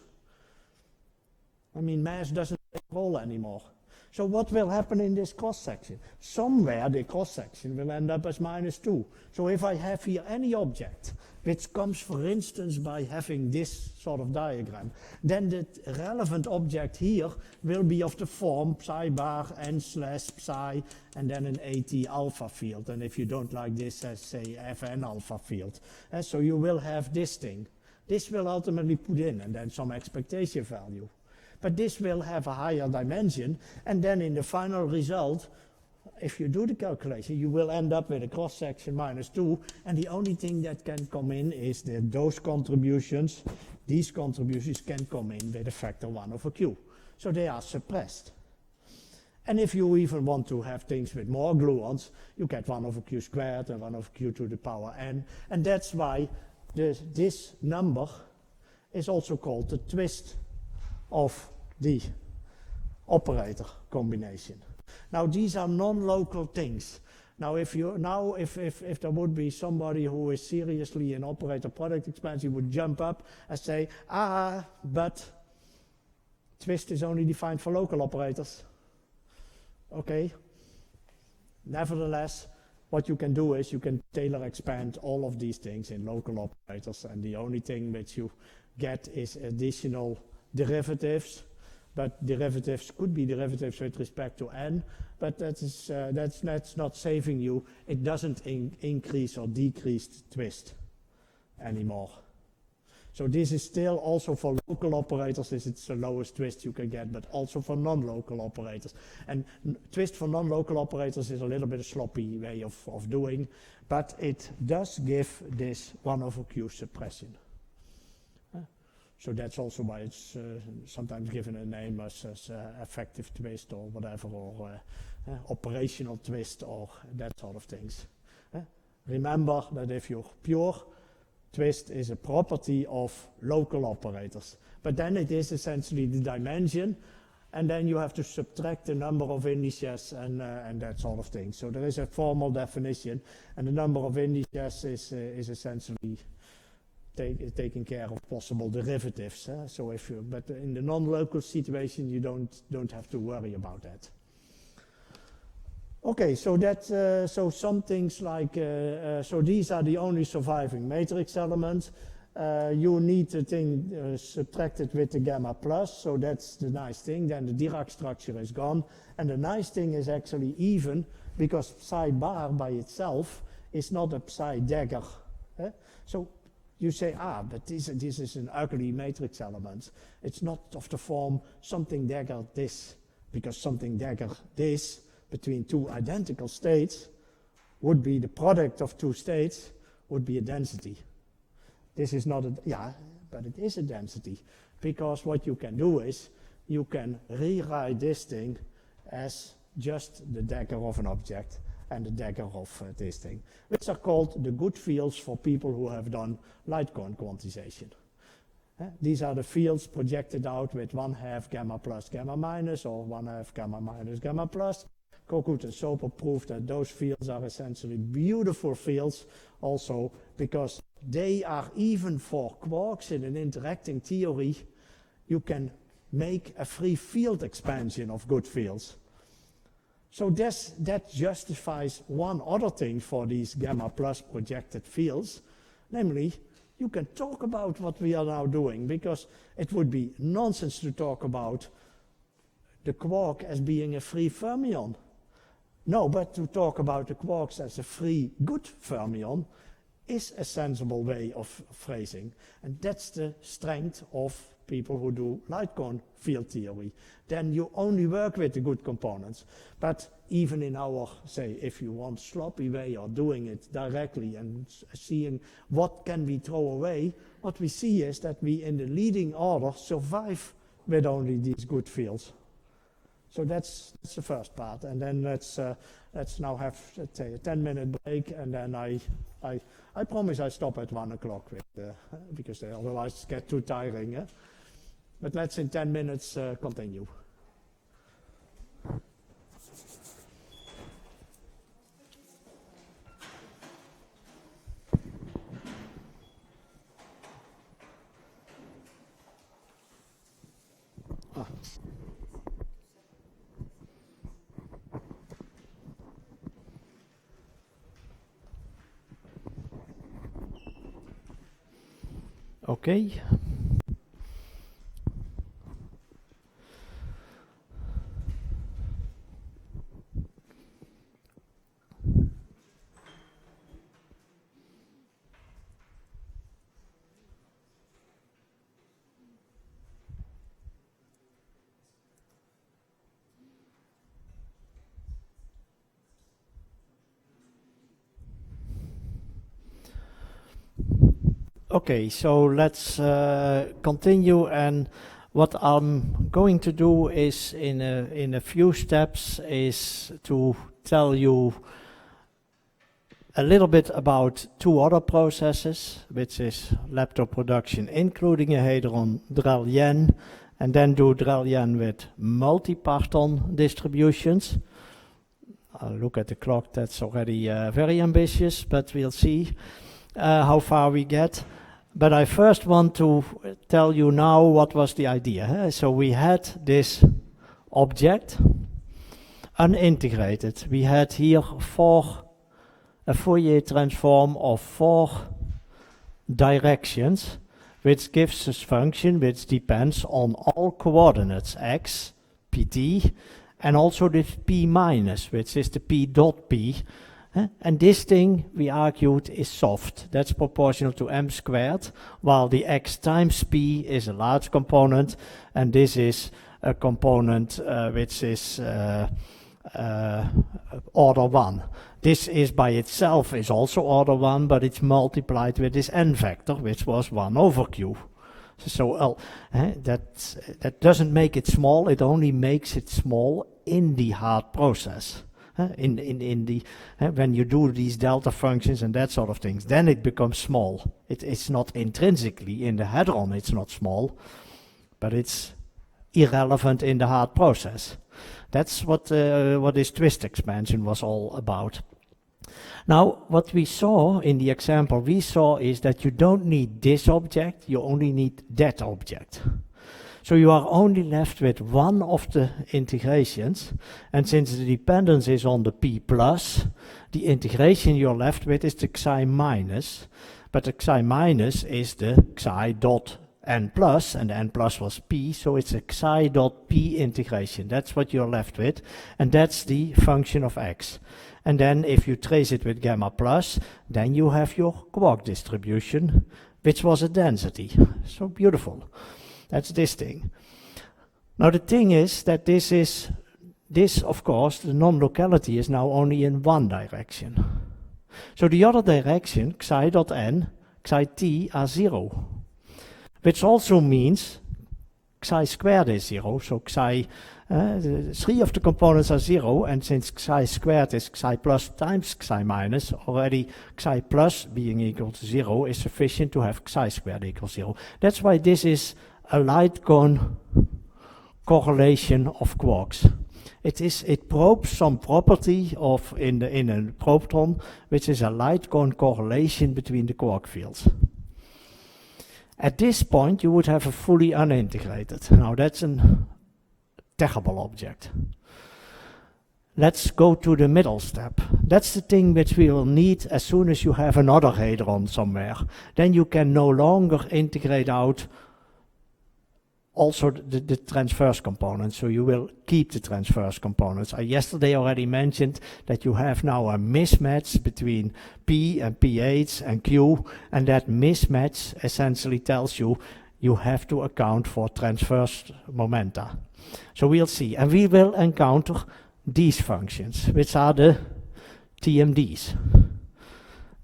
I mean, mass doesn't play a role anymore. So what will happen in this cross-section? Somewhere the cross-section will end up as minus 2. So if I have here any object, which comes, for instance, by having this sort of diagram, then the relevant object here will be of the form psi bar n slash psi, and then an AT alpha field. And if you don't like this, as say Fn alpha field. So you will have this thing. This will ultimately put in, and then some expectation value. But this will have a higher dimension, and then in the final result, if you do the calculation, you will end up with a cross-section minus 2, and the only thing that can come in is that these contributions can come in with a factor 1 over q. So they are suppressed. And if you even want to have things with more gluons, you get 1 over q squared and 1 over q to the power n, and that's why this number is also called the twist of the operator combination. Now these are non-local things. Now if there would be somebody who is seriously in operator product expansion, would jump up and say, but twist is only defined for local operators. Okay. Nevertheless, what you can do is you can Taylor expand all of these things in local operators, and the only thing which you get is additional derivatives, but derivatives could be derivatives with respect to n, but that's not saving you. It doesn't increase or decrease the twist anymore. So this is still also for local operators, this is the lowest twist you can get, but also for non-local operators. And twist for non-local operators is a little bit a sloppy way of doing, but it does give this 1 over q suppression. So that's also why it's sometimes given a name as effective twist or whatever, or operational twist or that sort of things. Remember that if you're pure, twist is a property of local operators. But then it is essentially the dimension, and then you have to subtract the number of indices and that sort of thing. So there is a formal definition, and the number of indices is essentially taking care of possible derivatives. So but in the non-local situation, you don't have to worry about that. Okay, so so some things like so these are the only surviving matrix elements. You need the thing subtracted with the gamma plus, so that's the nice thing. Then the Dirac structure is gone, and the nice thing is actually even because psi bar by itself is not a psi dagger. So you say, but this is an ugly matrix element. It's not of the form something dagger this, because something dagger this between two identical states would be the product of two states, would be a density. This is not but it is a density, because what you can do is you can rewrite this thing as just the dagger of an object and the dagger of this thing, which are called the good fields for people who have done light cone quantization. These are the fields projected out with 1/2 gamma plus gamma minus, or 1/2 gamma minus gamma plus. Kokut and Soper proved that those fields are essentially beautiful fields also, because they are even for quarks in an interacting theory. You can make a free field expansion of good fields. So that justifies one other thing for these gamma plus projected fields, namely, you can talk about what we are now doing, because it would be nonsense to talk about the quark as being a free fermion. No, but to talk about the quarks as a free good fermion is a sensible way of phrasing. And that's the strength of people who do light cone field theory. Then you only work with the good components. But even in our, say, if you want sloppy way of doing it directly and seeing what can we throw away, what we see is that we in the leading order survive with only these good fields. So that's the first part, and then let's now have, let's say, a 10-minute break, and then I promise I stop at 1 o'clock because otherwise it gets too tiring. Eh? But let's in 10 minutes continue. Okay. Okay, so let's continue, and what I'm going to do is in a few steps is to tell you a little bit about two other processes, which is laptop production including a hadron Drell-Yan, and then do Drell-Yan with multi-parton distributions. I'll look at the clock, that's already very ambitious, but we'll see how far we get. But I first want to tell you now what was the idea. So we had this object unintegrated. We had here a Fourier transform of 4 directions, which gives us function which depends on all coordinates x, pt, and also the p minus, which is the p dot p. And this thing, we argued, is soft. That's proportional to m squared, while the x times p is a large component, and this is a component which is order 1. This is by itself is also order 1, but it's multiplied with this n vector, which was 1 over q. So that doesn't make it small, it only makes it small in the hard process. When you do these delta functions and that sort of things, then it becomes small. It's not intrinsically in the hadron, it's not small, but it's irrelevant in the hard process. That's what this twist expansion was all about. Now, what we saw in the example we saw is that you don't need this object, you only need that object. So you are only left with one of the integrations, and since the dependence is on the p plus, the integration you're left with is the xi minus, but the xi minus is the xi dot n plus, and the n plus was p, so it's a xi dot p integration. That's what you're left with, and that's the function of x. And then if you trace it with gamma plus, then you have your quark distribution, which was a density. So beautiful. That's this thing. Now the thing is that this of course, the non-locality is now only in one direction. So the other direction, xi dot n, xi t are 0. Which also means xi squared is 0, so xi, 3 of the components are 0, and since xi squared is xi plus times xi minus, already xi plus being equal to 0 is sufficient to have xi squared equals 0. That's why this is a light cone correlation of quarks. It probes some property of in a probeton, which is a light cone correlation between the quark fields. At this point, you would have a fully unintegrated. Now that's a terrible object. Let's go to the middle step. That's the thing which we will need as soon as you have another hadron somewhere. Then you can no longer integrate out also the transverse components, so you will keep the transverse components. I yesterday already mentioned that you have now a mismatch between P and pH and Q, and that mismatch essentially tells you you have to account for transverse momenta. So we'll see, and we will encounter these functions, which are the TMDs.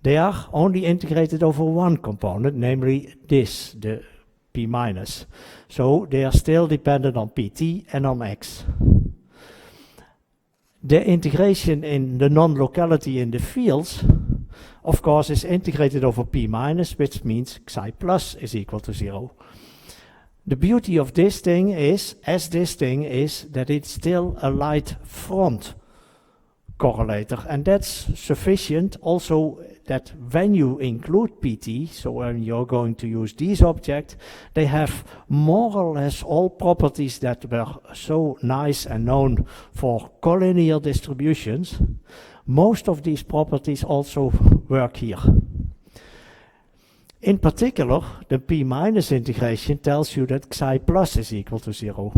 They are only integrated over one component, namely this, the P minus. So they are still dependent on PT and on X. The integration in the non-locality in the fields, of course, is integrated over P minus, which means Xi plus is equal to 0. The beauty of this thing is, that it's still a light front correlator, and that's sufficient also that when you include PT, so when you're going to use these objects, they have more or less all properties that were so nice and known for collinear distributions. Most of these properties also work here. In particular, the P minus integration tells you that Xi plus is equal to 0.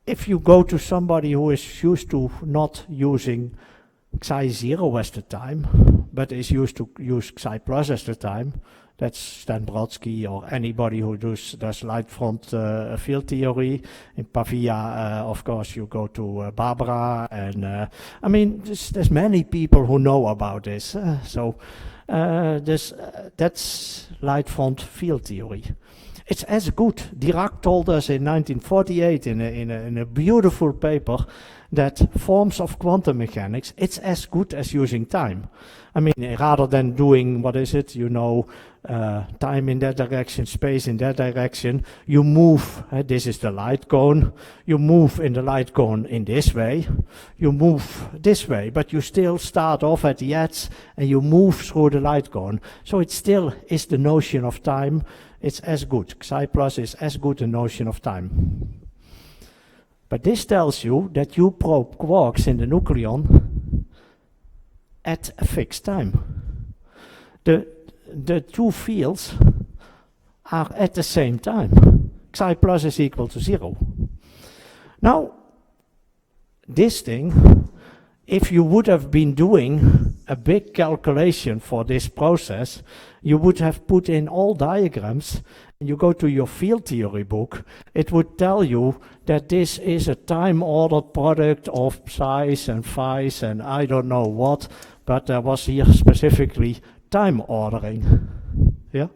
If you go to somebody who is used to not using Xi 0 as the time, but is used to use Xi plus as the time, that's Stan Brodsky or anybody who does light front field theory. In Pavia, of course, you go to Barbara, and I mean, there's many people who know about this. That's light front field theory. It's as good. Dirac told us in 1948 in a beautiful paper that forms of quantum mechanics, it's as good as using time. I mean, rather than doing, what is it, time in that direction, space in that direction, you move, this is the light cone, you move in the light cone in this way, you move this way, but you still start off at the edge and you move through the light cone. So it still is the notion of time. It's as good. Xi plus is as good a notion of time. But this tells you that you probe quarks in the nucleon at a fixed time. The two fields are at the same time. Xi plus is equal to 0. Now, this thing, if you would have been doing a big calculation for this process, you would have put in all diagrams, and you go to your field theory book, it would tell you that this is a time-ordered product of psi's and phi's and I don't know what, but there was here specifically time ordering. Yeah?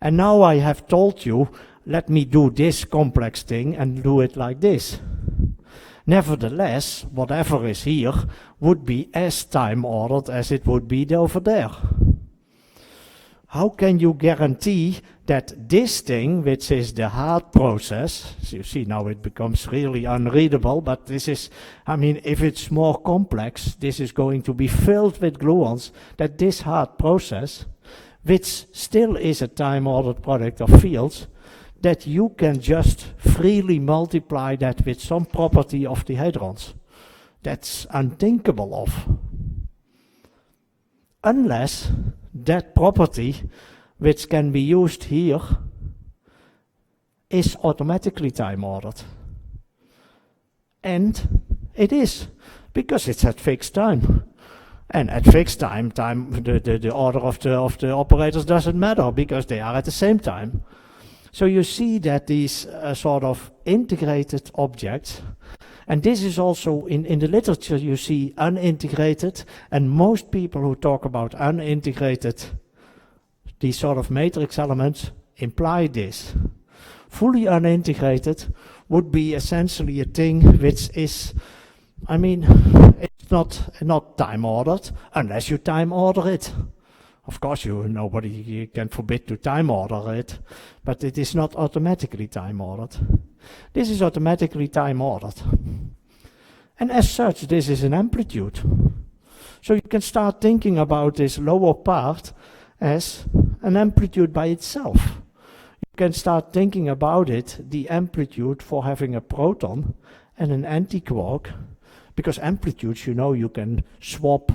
And now I have told you, let me do this complex thing and do it like this. Nevertheless, whatever is here would be as time-ordered as it would be over there. How can you guarantee that this thing, which is the hard process, so you see now it becomes really unreadable, but this is, I mean, if it's more complex, this is going to be filled with gluons, that this hard process, which still is a time-ordered product of fields, that you can just freely multiply that with some property of the hadrons. That's unthinkable of. Unless that property, which can be used here, is automatically time-ordered. And it is, because it's at fixed time. And at fixed time, the order of the operators doesn't matter, because they are at the same time. So you see that these sort of integrated objects, and this is also in the literature you see unintegrated, and most people who talk about unintegrated, these sort of matrix elements, imply this. Fully unintegrated would be essentially a thing which is, I mean, it's not time ordered, unless you time order it. Of course, nobody can forbid to time order it, but it is not automatically time ordered. This is automatically time ordered. And as such, this is an amplitude. So you can start thinking about this lower part as an amplitude by itself. You can start thinking about it, the amplitude for having a proton and an antiquark, because amplitudes, you can swap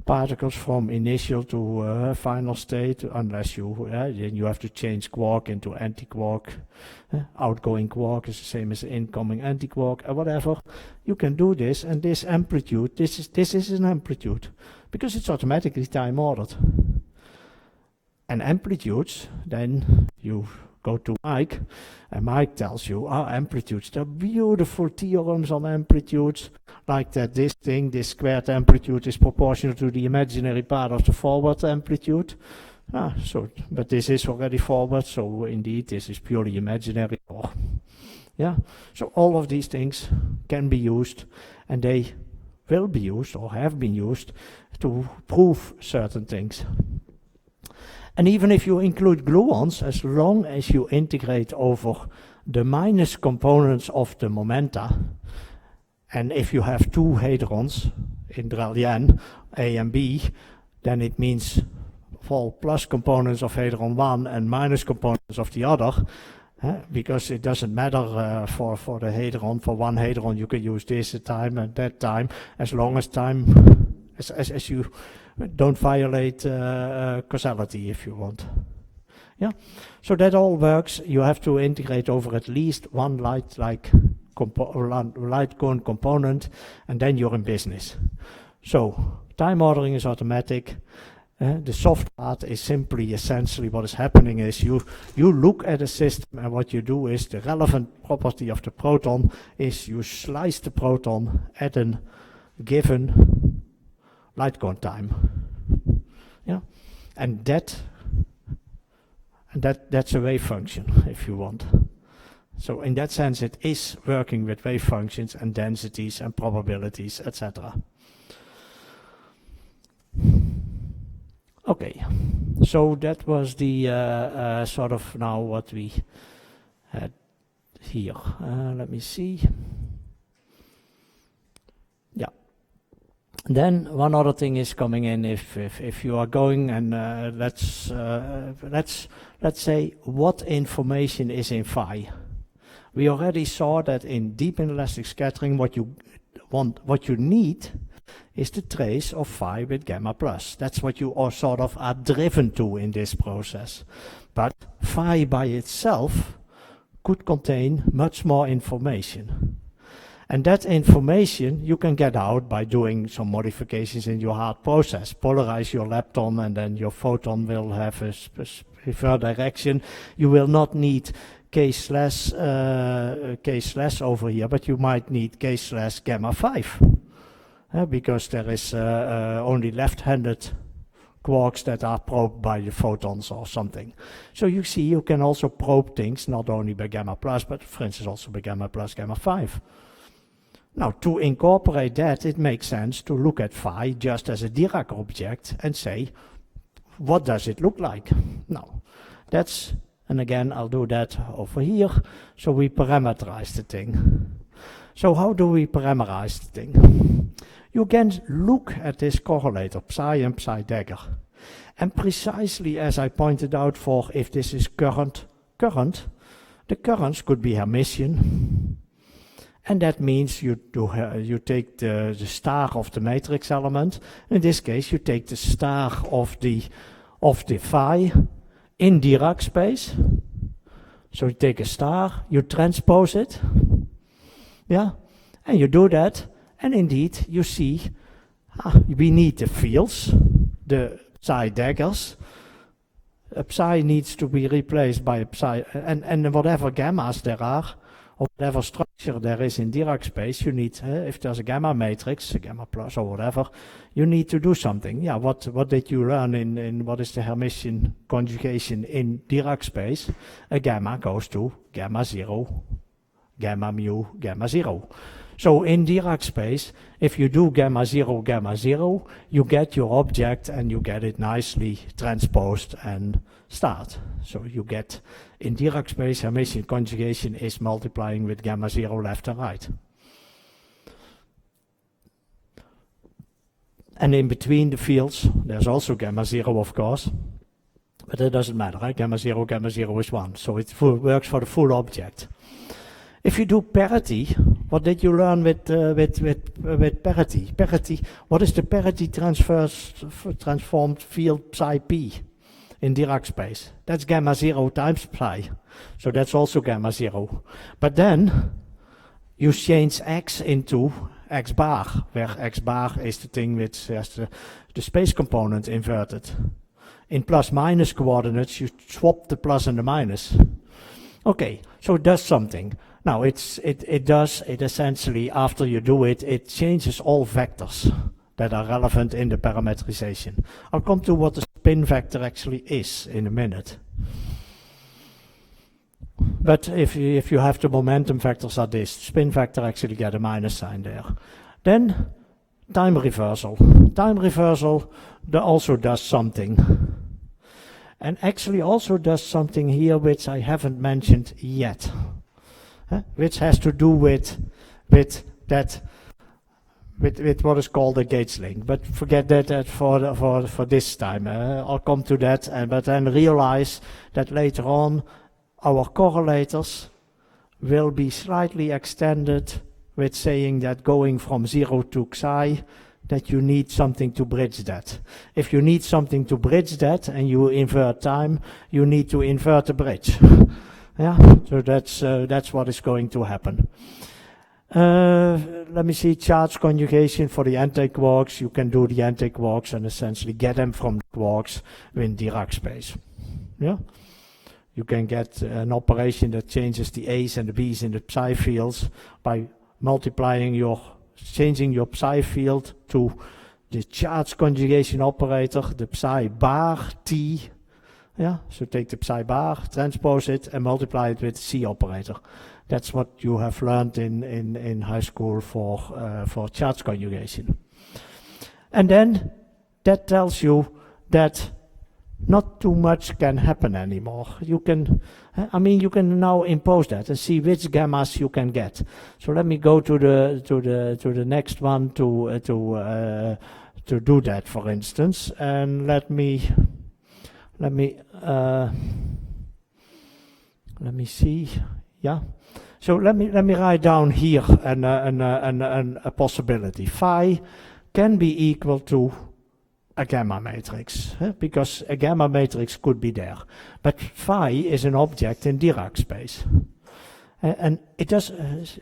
particles from initial to final state, unless then you have to change quark into antiquark. Outgoing quark is the same as incoming antiquark, or whatever. You can do this, and this amplitude, this is an amplitude, because it's automatically time ordered. And amplitudes, then you go to Mike, and Mike tells you, amplitudes, there are beautiful theorems on amplitudes, like that this thing, this squared amplitude is proportional to the imaginary part of the forward amplitude. But this is already forward, so indeed this is purely imaginary. So all of these things can be used, and they will be used or have been used to prove certain things. And even if you include gluons, as long as you integrate over the minus components of the momenta, and if you have two hadrons in Drell-Yen, A and B, then it means for plus components of hadron 1 and minus components of the other, because it doesn't matter for the hadron. For one hadron you can use this time and that time, as long as as you don't violate causality, if you want. So that all works. You have to integrate over at least one light cone component, and then you're in business. So time ordering is automatic. The soft part is simply, essentially, what is happening is you look at a system, and what you do is the relevant property of the proton is you slice the proton at a given light cone time. And that's a wave function, if you want. So in that sense, it is working with wave functions and densities and probabilities, etc. Okay, so that was the sort of now what we had here. Let me see. Yeah. Then one other thing is coming in. If you are going and let's say what information is in phi. We already saw that in deep inelastic scattering, what you need is the trace of phi with gamma plus. That's what you are sort of are driven to in this process. But phi by itself could contain much more information. And that information you can get out by doing some modifications in your hard process. Polarize your lepton, and then your photon will have a preferred direction. You will not need k/s over here, but you might need k/ gamma 5. Because there is only left-handed quarks that are probed by the photons or something. So you see, you can also probe things not only by gamma plus, but for instance also by gamma plus, gamma 5. Now, to incorporate that, it makes sense to look at phi just as a Dirac object and say, what does it look like? Now, and again, I'll do that over here. So we parameterize the thing. So how do we parameterize the thing? You can look at this correlator, psi and psi dagger. And precisely as I pointed out for if this is current, the currents could be Hermitian. And that means you take the star of the matrix element. In this case, you take the star of the phi in Dirac space. So you take a star, you transpose it. And you do that. And indeed, you see, we need the fields, the psi daggers. A psi needs to be replaced by a psi, and whatever gammas there are, or whatever structure there is in Dirac space, you need, if there's a gamma matrix, a gamma plus or whatever, you need to do something. What did you learn in what is the Hermitian conjugation in Dirac space? A gamma goes to gamma 0, gamma mu, gamma 0. So in Dirac space, if you do gamma 0, you get your object and you get it nicely transposed and starred. So you get, in Dirac space, Hermitian conjugation is multiplying with gamma 0 left and right. And in between the fields, there's also gamma 0, of course. But it doesn't matter, right? Gamma 0 is 1. So it works for the full object. If you do parity, what did you learn with parity? Parity, what is the parity transformed field psi p in Dirac space? That's gamma 0 times psi. So that's also gamma 0. But then you change x into x bar, where x bar is the thing which has the space component inverted. In plus minus coordinates, you swap the plus and the minus. Okay, so it does something. Now it essentially, after you do it, it changes all vectors that are relevant in the parametrization. I'll come to what the spin vector actually is in a minute. But if you have the momentum vectors are this, spin vector actually get a minus sign there. Then time reversal. Time reversal also does something. And actually also does something here which I haven't mentioned yet. Which has to do with what is called a gauge link. But forget that for this time. I'll come to that, but then realize that later on our correlators will be slightly extended with saying that going from 0 to psi, that you need something to bridge that. If you need something to bridge that and you invert time, you need to invert the bridge. Yeah, so that's what is going to happen. Let me see, charge conjugation for the anti-quarks. You can do the anti-quarks and essentially get them from the quarks in Dirac space. Yeah. You can get an operation that changes the A's and the B's in the psi fields by changing your psi field to the charge conjugation operator, the psi bar T. Yeah, so take the psi bar, transpose it, and multiply it with the C operator. That's what you have learned in high school for charge conjugation. And then that tells you that not too much can happen anymore. You can now impose that and see which gammas you can get. So let me go to the next one to do that, for instance, and let me see. Yeah. So let me write down here a possibility. Phi can be equal to a gamma matrix, because a gamma matrix could be there. But phi is an object in Dirac space. And it does,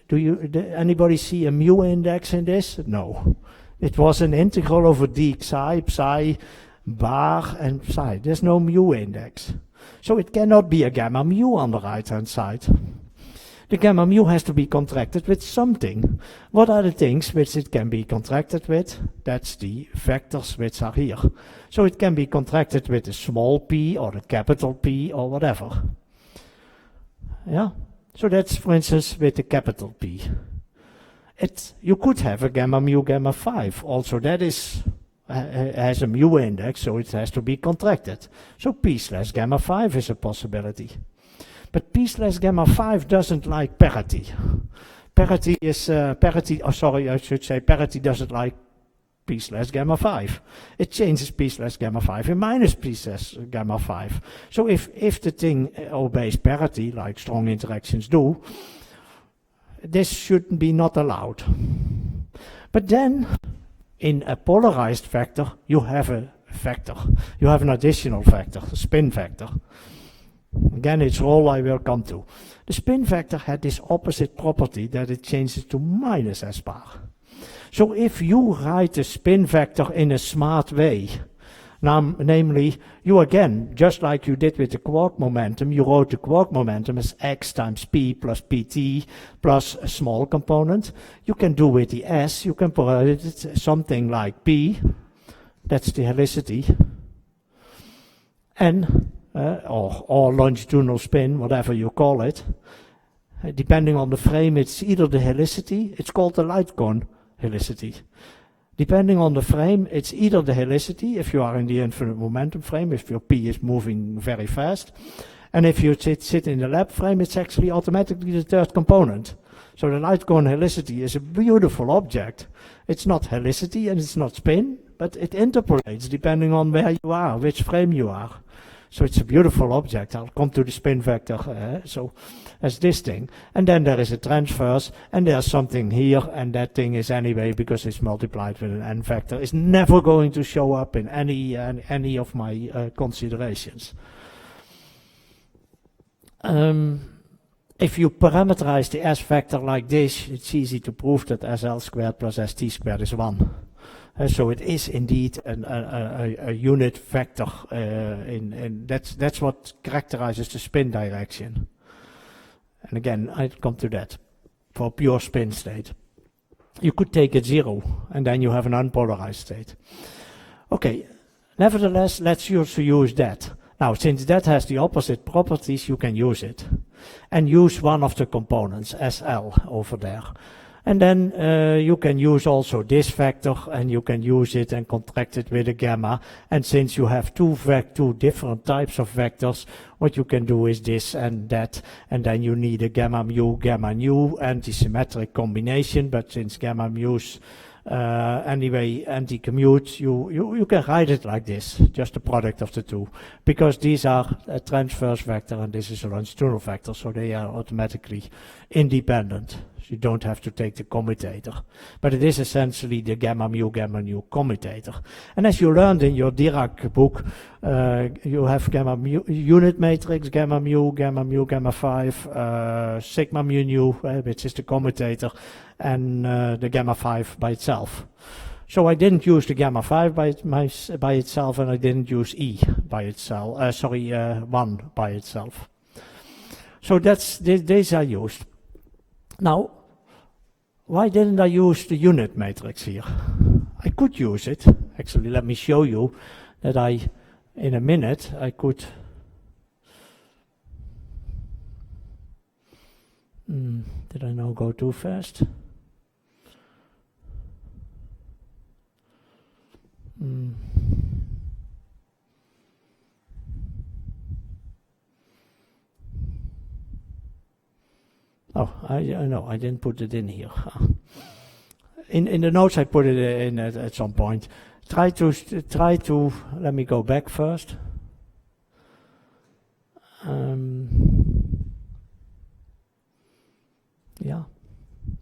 anybody see a mu index in this? No. It was an integral over d psi, bar, and psi. There's no mu index. So it cannot be a gamma mu on the right-hand side. The gamma mu has to be contracted with something. What are the things which it can be contracted with? That's the vectors which are here. So it can be contracted with a small p or a capital P or whatever. Yeah. So that's, for instance, with the capital P. You could have a gamma mu gamma 5. Also, that has a mu index, so it has to be contracted. So P slash gamma 5 is a possibility. But P slash gamma 5 doesn't like parity. Parity doesn't like P slash gamma 5. It changes P slash gamma 5 in minus P slash gamma 5. So if the thing obeys parity, like strong interactions do, this should be not allowed. But then, in a polarized vector, you have a vector. You have an additional vector, a spin vector. Again, its role I will come to. The spin vector had this opposite property that it changes to minus S bar. So if you write a spin vector in a smart way, namely, you again, just like you did with the quark momentum, you wrote the quark momentum as x times p plus pt plus a small component. You can do with the S, you can put it something like p, that's the helicity, and or longitudinal spin, whatever you call it. Depending on the frame, it's either the helicity, it's called the light cone helicity. Depending on the frame, it's either the helicity, if you are in the infinite momentum frame, if your P is moving very fast. And if you sit in the lab frame, it's actually automatically the third component. So the light cone helicity is a beautiful object. It's not helicity and it's not spin, but it interpolates depending on where you are, which frame you are. So it's a beautiful object. I'll come to the spin vector. So as this thing. And then there is a transverse, and there's something here, and that thing is anyway, because it's multiplied with an n vector, is never going to show up in any of my considerations. If you parameterize the S vector like this, it's easy to prove that SL squared plus ST squared is 1. So it is indeed a unit vector, and that's what characterizes the spin direction. And again, I'll come to that. For pure spin state, you could take it 0, and then you have an unpolarized state. Okay, nevertheless, let's also use that. Now, since that has the opposite properties, you can use it. And use one of the components, SL, over there. And then you can use also this vector, and you can use it and contract it with a gamma. And since you have two different types of vectors, what you can do is this and that, and then you need a gamma nu anti-symmetric combination. But since gamma mu's anyway anti-commute, you can write it like this, just the product of the two, because these are a transverse vector and this is a longitudinal vector, so they are automatically independent. You don't have to take the commutator, but it is essentially the gamma nu commutator. And as you learned in your Dirac book, you have gamma mu unit matrix, gamma mu, gamma 5, sigma mu nu, which is the commutator, and the gamma 5 by itself. So I didn't use the gamma 5 by itself, and I didn't use E by itself, 1 by itself. So these are used. Now, why didn't I use the unit matrix here? I could use it. Actually, let me show you that in a minute, I could. Did I now go too fast? Oh, I know, I didn't put it in here. In the notes I put it in at some point. Try to, let me go back first. Yeah,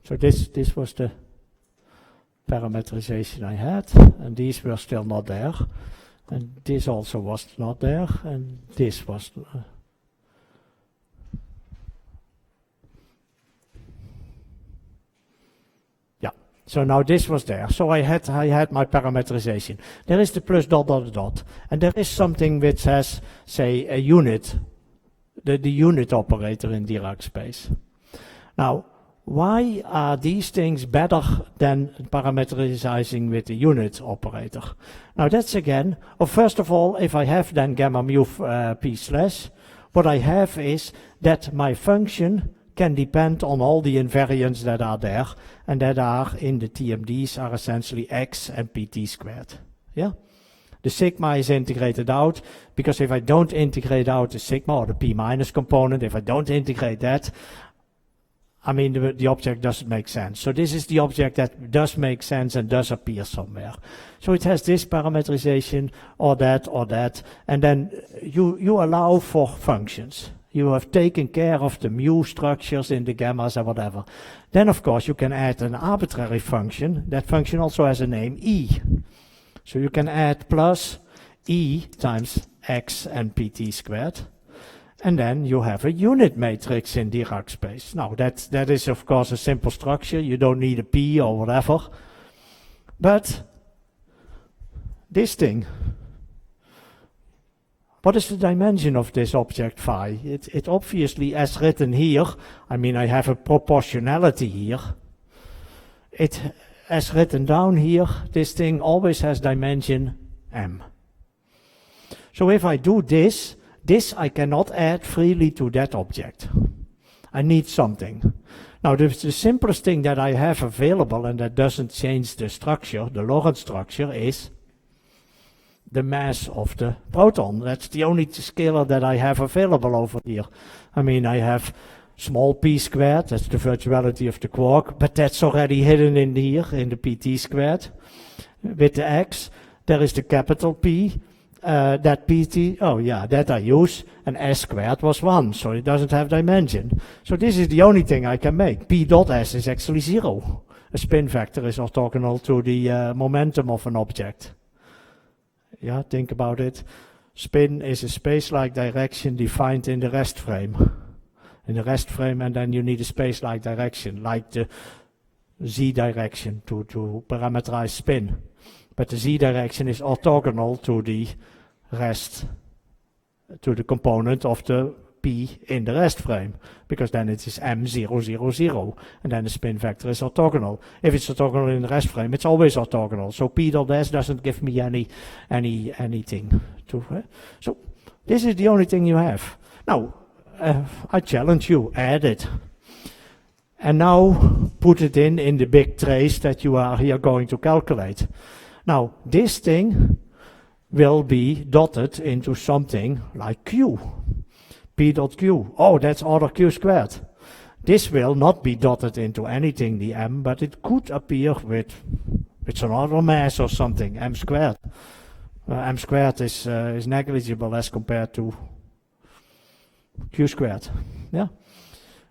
so this was the parameterization I had, and these were still not there, and this also was not there, and this was. So now this was there. So I had my parameterization. There is the plus dot dot dot, and there is something which has, say, a unit, the unit operator in Dirac space. Now, why are these things better than parameterizing with the unit operator? Now that's again, first of all, if I have then gamma mu p slash, what I have is that my function can depend on all the invariants that are there, and that are in the TMDs are essentially x and pt squared. Yeah, the sigma is integrated out, because if I don't integrate out the sigma or the p minus component, if I don't integrate that, I mean the object doesn't make sense. So this is the object that does make sense and does appear somewhere. So it has this parameterization or that, and then you allow for functions. You have taken care of the mu structures in the gammas and whatever. Then, of course, you can add an arbitrary function. That function also has a name, E. So you can add plus E times x and pt squared. And then you have a unit matrix in Dirac space. Now, that is, of course, a simple structure. You don't need a P or whatever. But this thing, what is the dimension of this object phi? It obviously, as written here, I mean, I have a proportionality here. It, as written down here, this thing always has dimension m. So if I do this I cannot add freely to that object. I need something. Now, the simplest thing that I have available, and that doesn't change the structure, the Lorentz structure, is the mass of the proton. That's the only scalar that I have available over here. I mean, I have small p squared, that's the virtuality of the quark, but that's already hidden in here, in the pt squared. With the x, there is the capital P, that pt, oh yeah, that I use, and s squared was 1, so it doesn't have dimension. So this is the only thing I can make. P dot s is actually 0. A spin vector is orthogonal to the momentum of an object. Yeah, think about it. Spin is a space-like direction defined in the rest frame. In the rest frame, and then you need a space-like direction, like the z direction to parameterize spin. But the z direction is orthogonal to the rest, to the component of the p in the rest frame, because then it is M000, and then the spin vector is orthogonal. If it's orthogonal in the rest frame, it's always orthogonal. So p dot s doesn't give me anything to. So this is the only thing you have. Now, I challenge you, add it. And now put it in the big trace that you are here going to calculate. Now, this thing will be dotted into something like q. P dot q. Oh, that's order q squared. This will not be dotted into anything, the m, but it could appear with some other mass or something, m squared. M squared is negligible as compared to q squared. Yeah.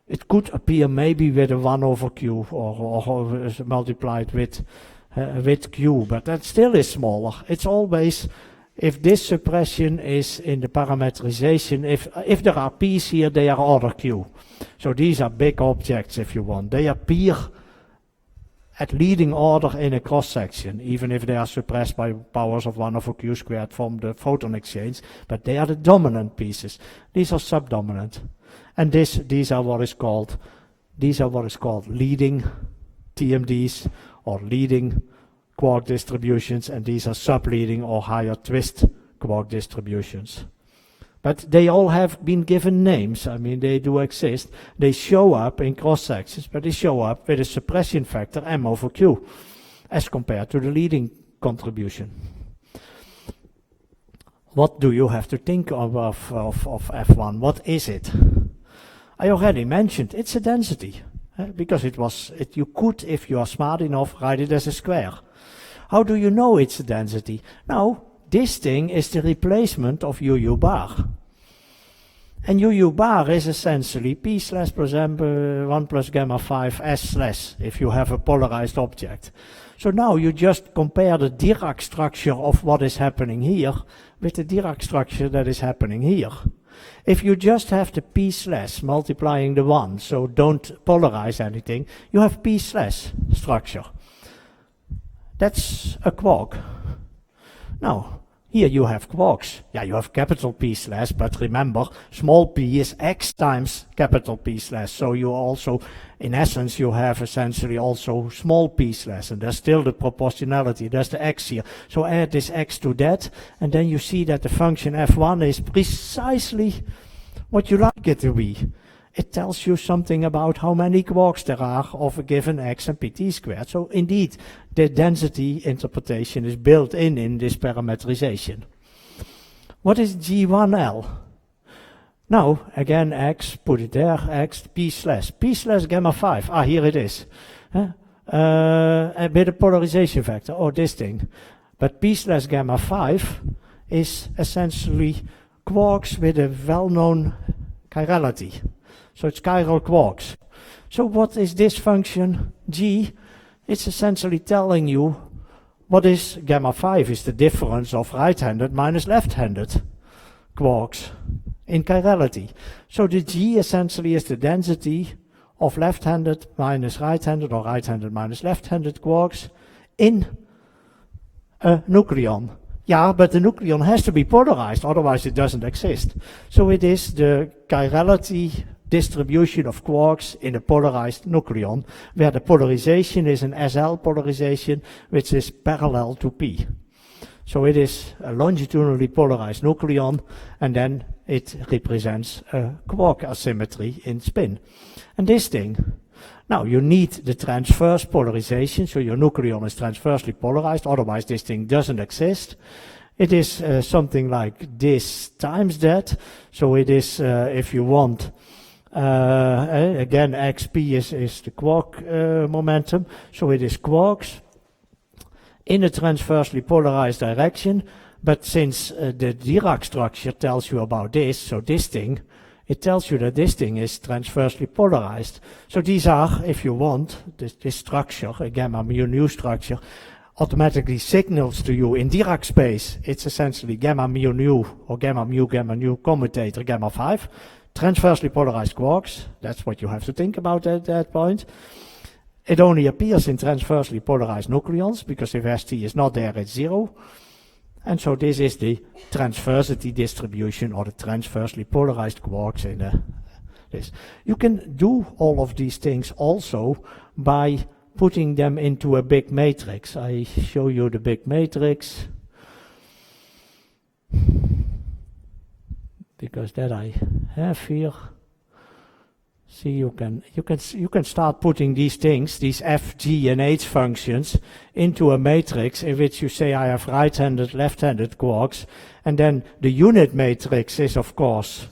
It could appear maybe with a 1 over q or multiplied with q, but that still is smaller. It's always, if this suppression is in the parameterization, if there are p's here, they are order q. So these are big objects, if you want. They appear at leading order in a cross-section, even if they are suppressed by powers of 1 over q squared from the photon exchange, but they are the dominant pieces. These are subdominant. And these are what is called leading TMDs or leading quark distributions, and these are subleading or higher twist quark distributions. But they all have been given names. I mean, they do exist. They show up in cross sections, but they show up with a suppression factor m over q as compared to the leading contribution. What do you have to think of F1? What is it? I already mentioned it's a density, because you could, if you are smart enough, write it as a square. How do you know it's a density? Now, this thing is the replacement of UU bar. And UU bar is essentially P slash plus M1 plus gamma 5 S slash, if you have a polarized object. So now you just compare the Dirac structure of what is happening here with the Dirac structure that is happening here. If you just have the P slash multiplying the 1, so don't polarize anything, you have P slash structure. That's a quark. Now, here you have quarks. Yeah, you have capital P slash, but remember, small p is x times capital P slash. So you also, in essence, you have essentially also small p slash, and there's still the proportionality. There's the x here. So add this x to that, and then you see that the function f1 is precisely what you like it to be. It tells you something about how many quarks there are of a given x and pt squared. So indeed, the density interpretation is built in this parameterization. What is G1L? Now, again, x, put it there, x, p slash gamma 5. Ah, here it is. With a polarization vector, or this thing. But p slash gamma 5 is essentially quarks with a well-known chirality. So it's chiral quarks. So what is this function G? It's essentially telling you what is gamma 5 is the difference of right-handed minus left-handed quarks in chirality. So the G essentially is the density of left-handed minus right-handed or right-handed minus left-handed quarks in a nucleon. Yeah, but the nucleon has to be polarized, otherwise it doesn't exist. So it is the chirality distribution of quarks in a polarized nucleon, where the polarization is an SL polarization, which is parallel to P. So it is a longitudinally polarized nucleon, and then it represents a quark asymmetry in spin. And this thing, now you need the transverse polarization, so your nucleon is transversely polarized, otherwise this thing doesn't exist. It is something like this times that, so it is, if you want, again, xp is the quark momentum, so it is quarks in a transversely polarized direction, but since the Dirac structure tells you about this, so this thing, it tells you that this thing is transversely polarized. So these are, if you want, this structure, a gamma mu nu structure, automatically signals to you in Dirac space. It's essentially gamma mu nu or gamma nu commutator gamma 5. Transversely polarized quarks, that's what you have to think about at that point. It only appears in transversely polarized nucleons, because if ST is not there, it's 0. And so this is the transversity distribution, or the transversely polarized quarks in this. You can do all of these things also by putting them into a big matrix. I show you the big matrix, because that I have here. See, you can start putting these things, these f, g, and h functions, into a matrix in which you say I have right-handed, left-handed quarks, and then the unit matrix is, of course,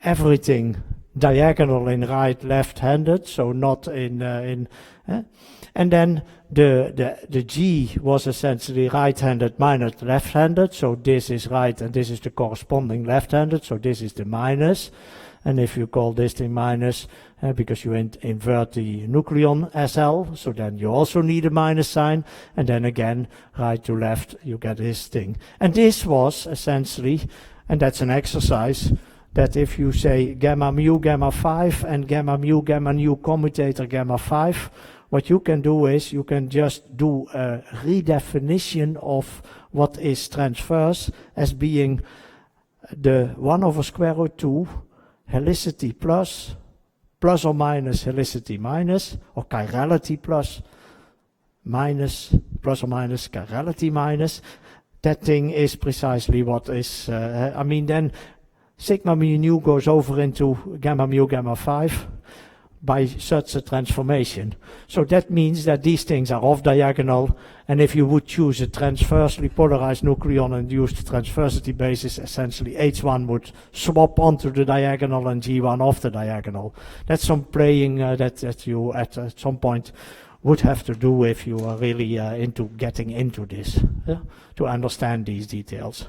everything diagonal in right, left-handed, so not in and then the G was essentially right-handed minus left-handed, so this is right and this is the corresponding left-handed, so this is the minus. And if you call this the minus, because you invert the nucleon SL, so then you also need a minus sign, and then again, right to left, you get this thing. And this was essentially, and that's an exercise, that if you say gamma mu gamma 5 and gamma mu gamma nu commutator gamma 5, what you can do is you can just do a redefinition of what is transverse as being the 1 over square root 2 helicity plus or minus helicity minus, or chirality plus or minus chirality minus. That thing is precisely what is, I mean, then sigma mu nu goes over into gamma mu gamma 5 by such a transformation. So that means that these things are off diagonal, and if you would choose a transversely polarized nucleon and use the transversity basis, essentially H1 would swap onto the diagonal and G1 off the diagonal. That's some playing that you at some point would have to do if you are really into getting into this, to understand these details.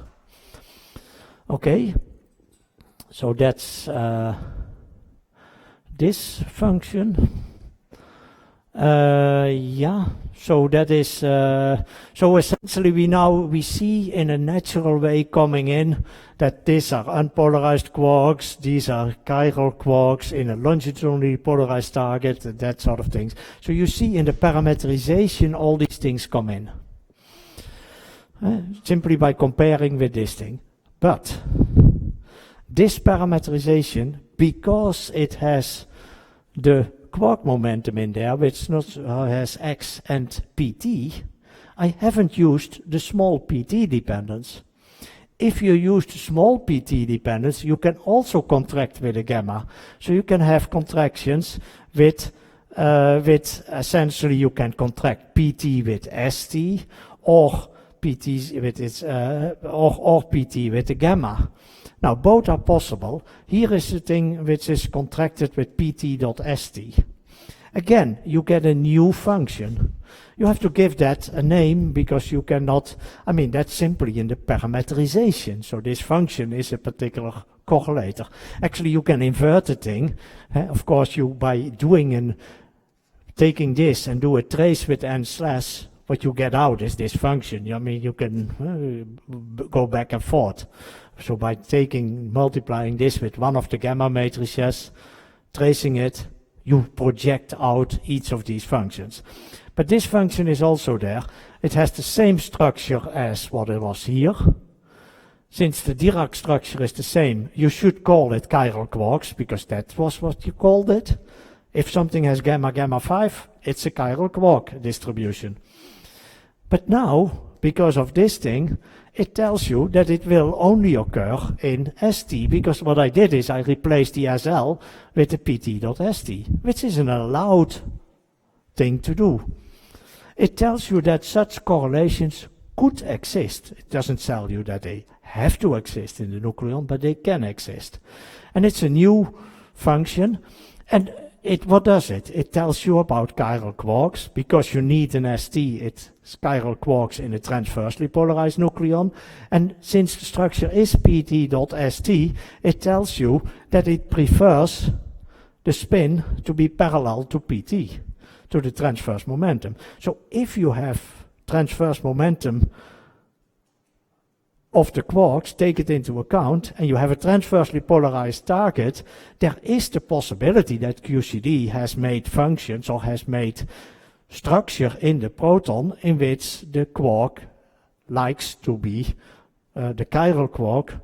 Okay, so that's this function. Yeah, so that is, so essentially we see in a natural way coming in that these are unpolarized quarks, these are chiral quarks in a longitudinally polarized target, that sort of things. So you see in the parameterization all these things come in, simply by comparing with this thing. But this parameterization, because it has the quark momentum in there, which not has x and pt, I haven't used the small pt dependence. If you use the small pt dependence, you can also contract with a gamma. So you can have contractions with essentially you can contract pt with st, or pt with its or pt with a gamma. Now, both are possible. Here is the thing which is contracted with pt.st. Again, you get a new function. You have to give that a name because you cannot, I mean, that's simply in the parameterization. So this function is a particular correlator. Actually, you can invert the thing. Of course, you by taking this and do a trace with n slash, what you get out is this function. I mean, you can go back and forth. So by multiplying this with one of the gamma matrices, tracing it, you project out each of these functions. But this function is also there. It has the same structure as what it was here. Since the Dirac structure is the same, you should call it chiral quarks, because that was what you called it. If something has gamma gamma 5, it's a chiral quark distribution. But now, because of this thing, it tells you that it will only occur in ST, because what I did is I replaced the SL with the PT.ST, which is an allowed thing to do. It tells you that such correlations could exist. It doesn't tell you that they have to exist in the nucleon, but they can exist. And it's a new function, and what does it? It tells you about chiral quarks, because you need an ST, it's chiral quarks in a transversely polarized nucleon, and since the structure is pt.st, it tells you that it prefers the spin to be parallel to pt, to the transverse momentum. So if you have transverse momentum of the quarks, take it into account, and you have a transversely polarized target, there is the possibility that QCD has made functions or has made structure in the proton in which the quark likes to be the chiral quark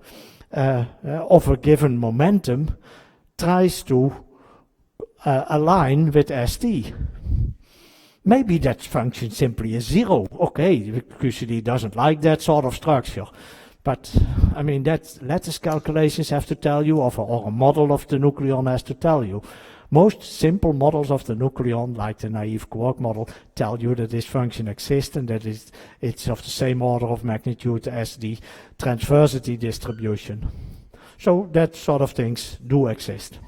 of a given momentum tries to align with ST. Maybe that function simply is 0. Okay, QCD doesn't like that sort of structure. But, I mean, that lattice calculations have to tell you, or a model of the nucleon has to tell you. Most simple models of the nucleon, like the naive quark model, tell you that this function exists and that it's of the same order of magnitude as the transversity distribution. So that sort of things do exist.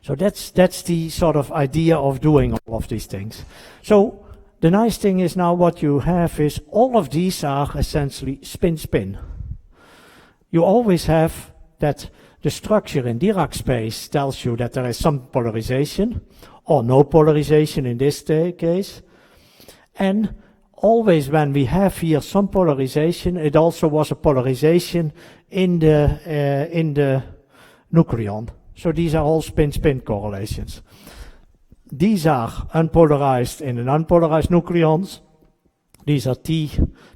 So that's the sort of idea of doing all of these things. So the nice thing is now what you have is all of these are essentially spin-spin. You always have that the structure in Dirac space tells you that there is some polarization or no polarization in this case. And always when we have here some polarization, it also was a polarization in the nucleon. So these are all spin-spin correlations. These are unpolarized in an unpolarized nucleons. These are T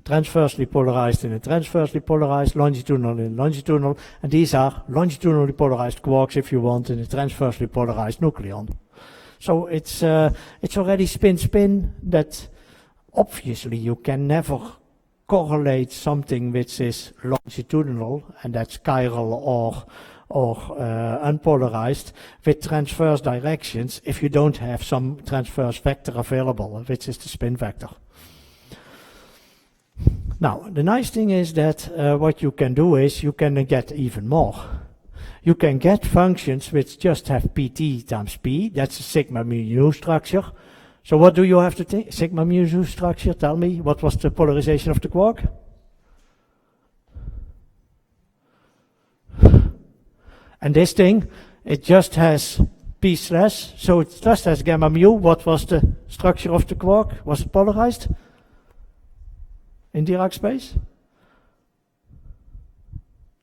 transversely polarized in a transversely polarized, longitudinal in longitudinal, and these are longitudinally polarized quarks, if you want, in a transversely polarized nucleon. So it's already spin-spin that obviously you can never correlate something which is longitudinal, and that's chiral or unpolarized, with transverse directions if you don't have some transverse vector available, which is the spin vector. Now, the nice thing is that what you can do is you can get even more. You can get functions which just have pt times p, that's a sigma mu structure. So what do you have to think? Sigma mu structure, tell me, what was the polarization of the quark? And this thing, it just has p slash, so it just has gamma mu. What was the structure of the quark? Was it polarized in Dirac space?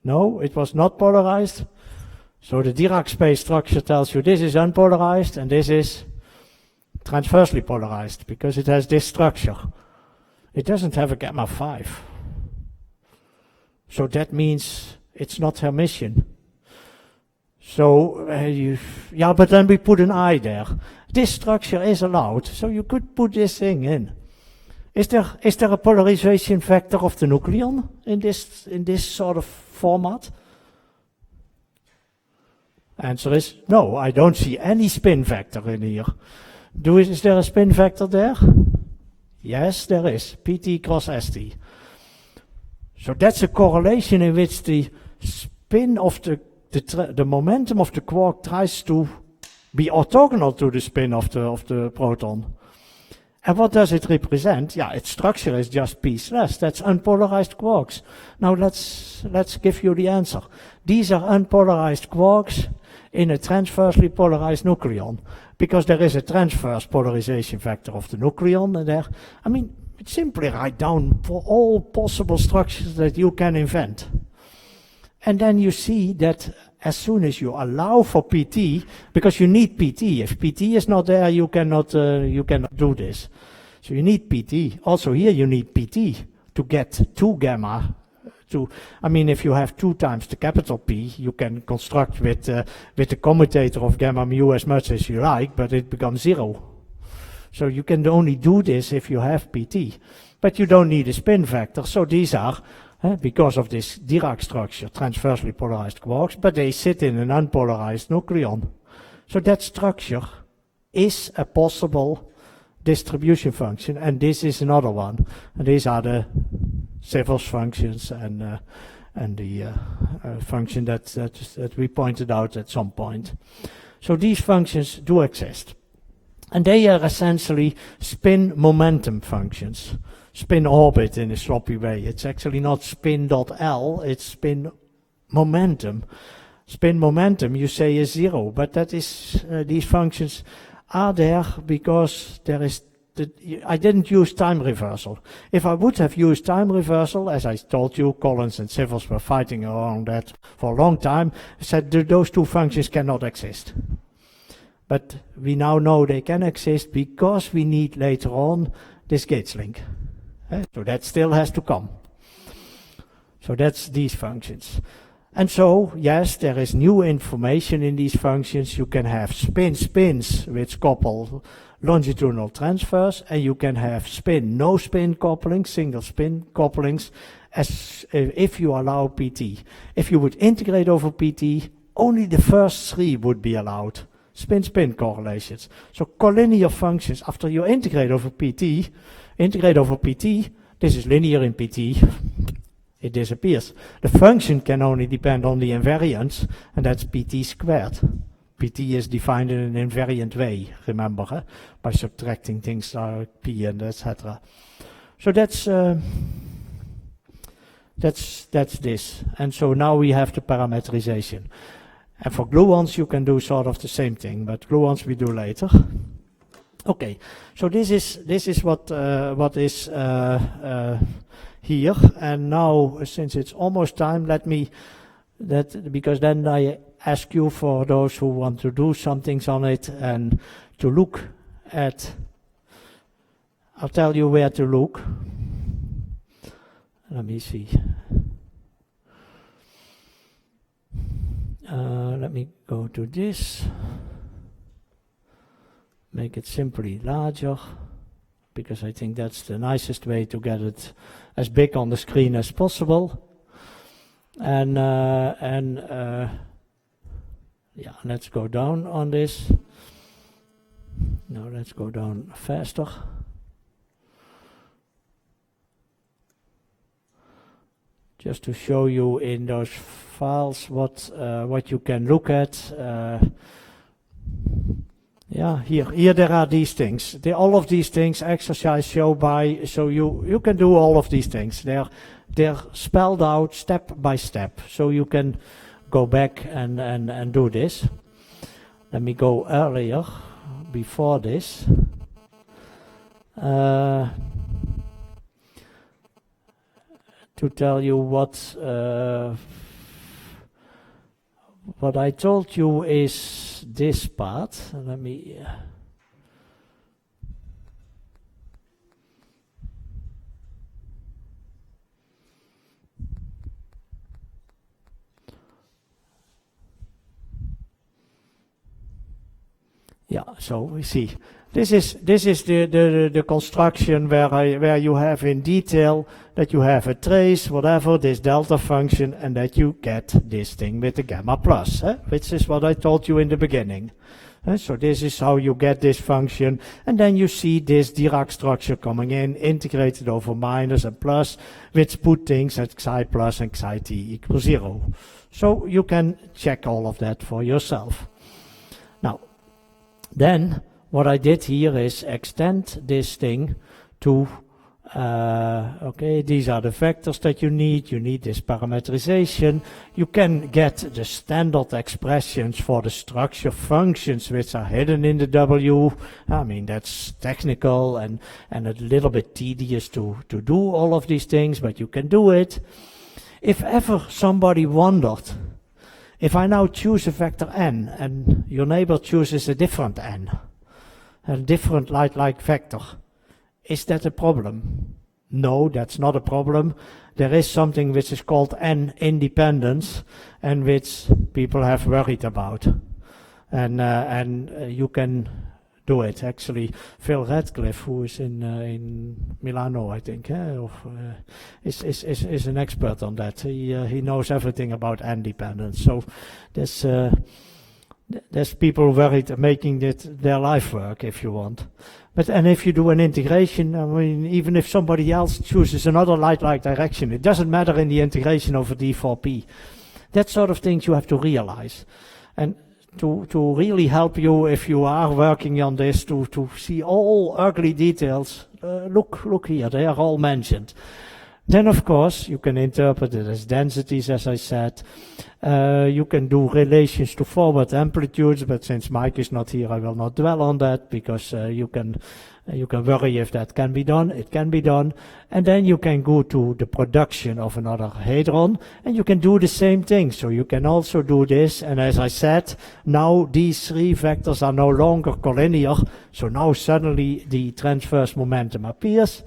No, it was not polarized. So the Dirac space structure tells you this is unpolarized and this is transversely polarized because it has this structure. It doesn't have a gamma 5. So that means it's not Hermitian. So, yeah, but then we put an I there. This structure is allowed, so you could put this thing in. Is there a polarization vector of the nucleon in this sort of format? Answer is no, I don't see any spin vector in here. Is there a spin vector there? Yes, there is, pt cross st. So that's a correlation in which the spin of the momentum of the quark tries to be orthogonal to the spin of the proton. And what does it represent? Yeah, its structure is just p slash. That's unpolarized quarks. Now let's give you the answer. These are unpolarized quarks in a transversely polarized nucleon, because there is a transverse polarization vector of the nucleon and there. I mean, simply write down for all possible structures that you can invent. And then you see that as soon as you allow for PT, because you need PT. If PT is not there, you cannot do this. So you need PT. Also here you need PT to get 2 gamma. I mean, if you have 2 times the capital P, you can construct with the commutator of gamma mu as much as you like, but it becomes 0. So you can only do this if you have PT. But you don't need a spin vector, so these are, because of this Dirac structure, transversely polarized quarks, but they sit in an unpolarized nucleon. So that structure is a possible distribution function, and this is another one. And these are the Civils functions and the function that we pointed out at some point. So these functions do exist. And they are essentially spin momentum functions. Spin orbit in a sloppy way. It's actually not spin.L, it's spin momentum. Spin momentum, you say, is 0, but that is, these functions are there because there is, I didn't use time reversal. If I would have used time reversal, as I told you, Collins and Civils were fighting around that for a long time, said those 2 functions cannot exist. But we now know they can exist because we need later on this Gates link. So that still has to come. So that's these functions. And so, yes, there is new information in these functions. You can have spins which couple longitudinal transfers, and you can have no spin couplings, single spin couplings, as if you allow PT. If you would integrate over PT, only the first three would be allowed. Spin-spin correlations. So collinear functions, after you integrate over PT, this is linear in PT, it disappears. The function can only depend on the invariance, and that's PT squared. PT is defined in an invariant way, remember, by subtracting things like P and etc. So that's this. And so now we have the parameterization. And for gluons you can do sort of the same thing, but gluons we do later. Okay, so this is what is here. And now, since it's almost time, because then I ask you, for those who want to do some things on it, and to look at, I'll tell you where to look. Let me see. Let me go to this. Make it simply larger, because I think that's the nicest way to get it as big on the screen as possible. And yeah, let's go down on this. Now let's go down faster. Just to show you in those files what you can look at. Yeah, here there are these things. All of these things exercise show by, so you can do all of these things. They're spelled out step by step, so you can go back and do this. Let me go earlier, before this. To tell you what I told you is this part. Let me yeah, so we see this is the construction where you have in detail that you have a trace, whatever, this delta function, and that you get this thing with the gamma plus, which is what I told you in the beginning. So this is how you get this function, and then you see this Dirac structure coming in, integrated over minus and plus, which put things at xi plus and xi t equals 0. So you can check all of that for yourself. Now, then what I did here is extend this thing to, okay, these are the vectors that you need this parameterization. You can get the standard expressions for the structure functions which are hidden in the W. I mean, that's technical and a little bit tedious to do all of these things, but you can do it. If ever somebody wondered, if I now choose a vector n and your neighbor chooses a different n, a different like vector, is that a problem? No, that's not a problem. There is something which is called n independence, and which people have worried about, and you can do it. Actually, Phil Radcliffe, who is in Milano, I think, is an expert on that. He knows everything about n dependence. So there's people worried making it their life work, if you want. And if you do an integration, I mean, even if somebody else chooses another light-like direction, it doesn't matter in the integration over D4P. That sort of things you have to realize. And to really help you, if you are working on this, to see all ugly details, look here, they are all mentioned. Then, of course, you can interpret it as densities, as I said. You can do relations to forward amplitudes, but since Mike is not here, I will not dwell on that, because you can worry if that can be done. It can be done. And then you can go to the production of another hadron, and you can do the same thing. So you can also do this. And as I said, now these three vectors are no longer collinear. So now suddenly the transverse momentum appears.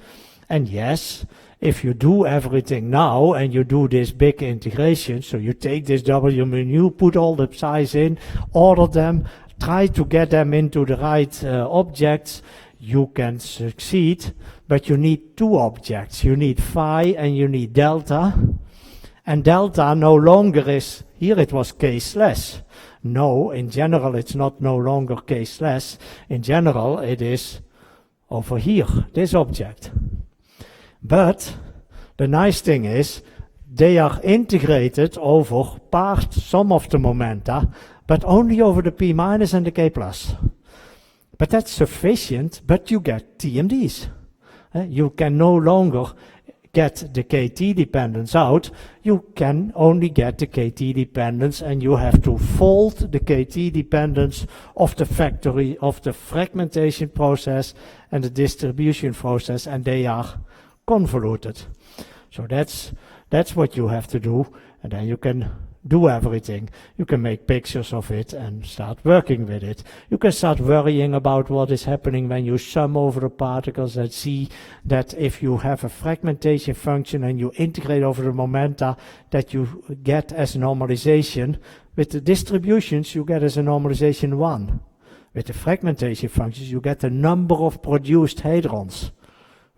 And yes, if you do everything now and you do this big integration, so you take this W menu, put all the size in, order them, try to get them into the right objects, you can succeed, but you need two objects. You need phi and you need delta. And delta no longer is, here it was caseless. No, in general it's not no longer caseless. In general it is over here, this object. But the nice thing is, they are integrated over some of the momenta, but only over the P minus and the K plus. But that's sufficient, but you get TMDs. You can no longer get the KT dependence out, you can only get the KT dependence, and you have to fold the KT dependence of the factory of the fragmentation process and the distribution process, and they are convoluted. So that's what you have to do, and then you can do everything. You can make pictures of it and start working with it. You can start worrying about what is happening when you sum over the particles and see that if you have a fragmentation function and you integrate over the momenta, that you get as a normalization. With the distributions you get as a normalization 1. With the fragmentation functions you get the number of produced hadrons,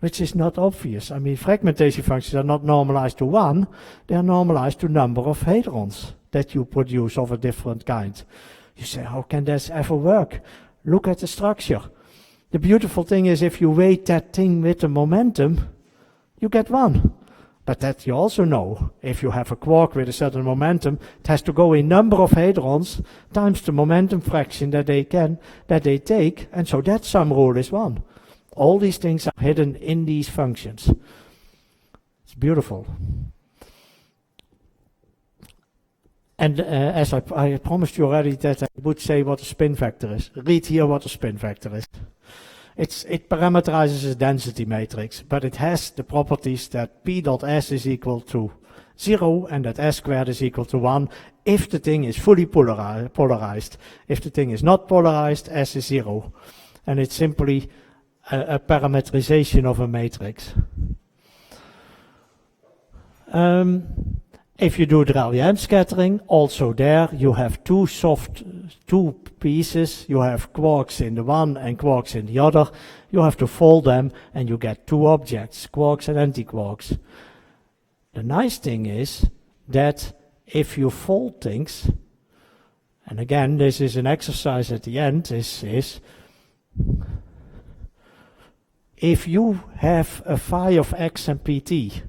which is not obvious. I mean, fragmentation functions are not normalized to 1, they are normalized to number of hadrons that you produce of a different kind. You say, how can this ever work? Look at the structure. The beautiful thing is, if you weight that thing with the momentum, you get 1. But that you also know, if you have a quark with a certain momentum, it has to go in number of hadrons times the momentum fraction that they take, and so that sum rule is 1. All these things are hidden in these functions. It's beautiful. And as I promised you already that I would say what a spin vector is. Read here what a spin vector is. It parameterizes a density matrix, but it has the properties that P dot S is equal to 0 and that S squared is equal to 1 if the thing is fully polarized. If the thing is not polarized, S is 0. And it's simply a parameterization of a matrix. If you do Drell-Yan scattering, also there you have two pieces. You have quarks in the one and quarks in the other. You have to fold them and you get two objects, quarks and antiquarks. The nice thing is that if you fold things, and again this is an exercise at the end, is if you have a phi of x and pt,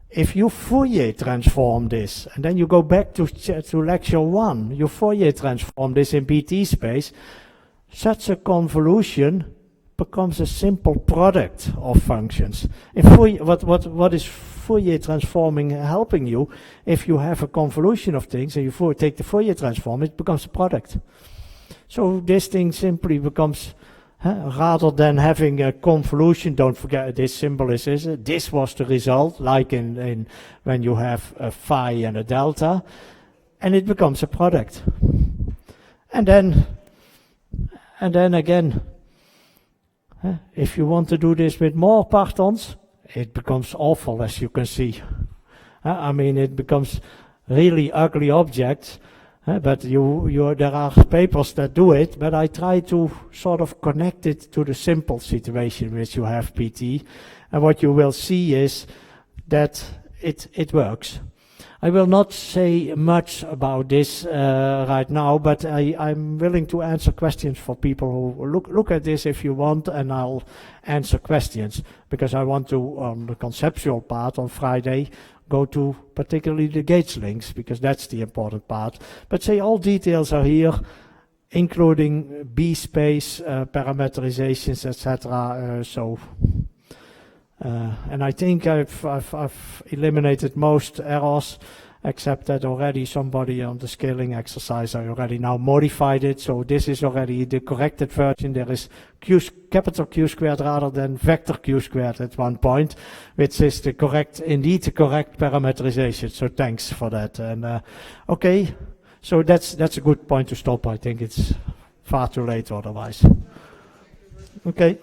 if you Fourier transform this, and then you go back to lecture 1, you Fourier transform this in pt space, such a convolution becomes a simple product of functions. If Fourier, what is Fourier transforming helping you? If you have a convolution of things and you take the Fourier transform, it becomes a product. So this thing simply becomes, rather than having a convolution, don't forget this symbol is this was the result, like in when you have a phi and a delta, and it becomes a product. And then again, if you want to do this with more partons, it becomes awful, as you can see. I mean, it becomes really ugly objects. But there are papers that do it, but I try to sort of connect it to the simple situation which you have PT, and what you will see is that it works. I will not say much about this right now, but I'm willing to answer questions for people who look at this if you want, and I'll answer questions, because I want to, on the conceptual part on Friday, go to particularly the Gates links, because that's the important part. But say all details are here, including B-space, parameterizations, etc. And I think I've eliminated most errors, except that already somebody on the scaling exercise, I already now modified it, so this is already the corrected version. There is capital Q squared rather than vector Q squared at one point, which is indeed the correct parameterization, so thanks for that. And okay, so that's a good point to stop. I think it's far too late otherwise. Okay.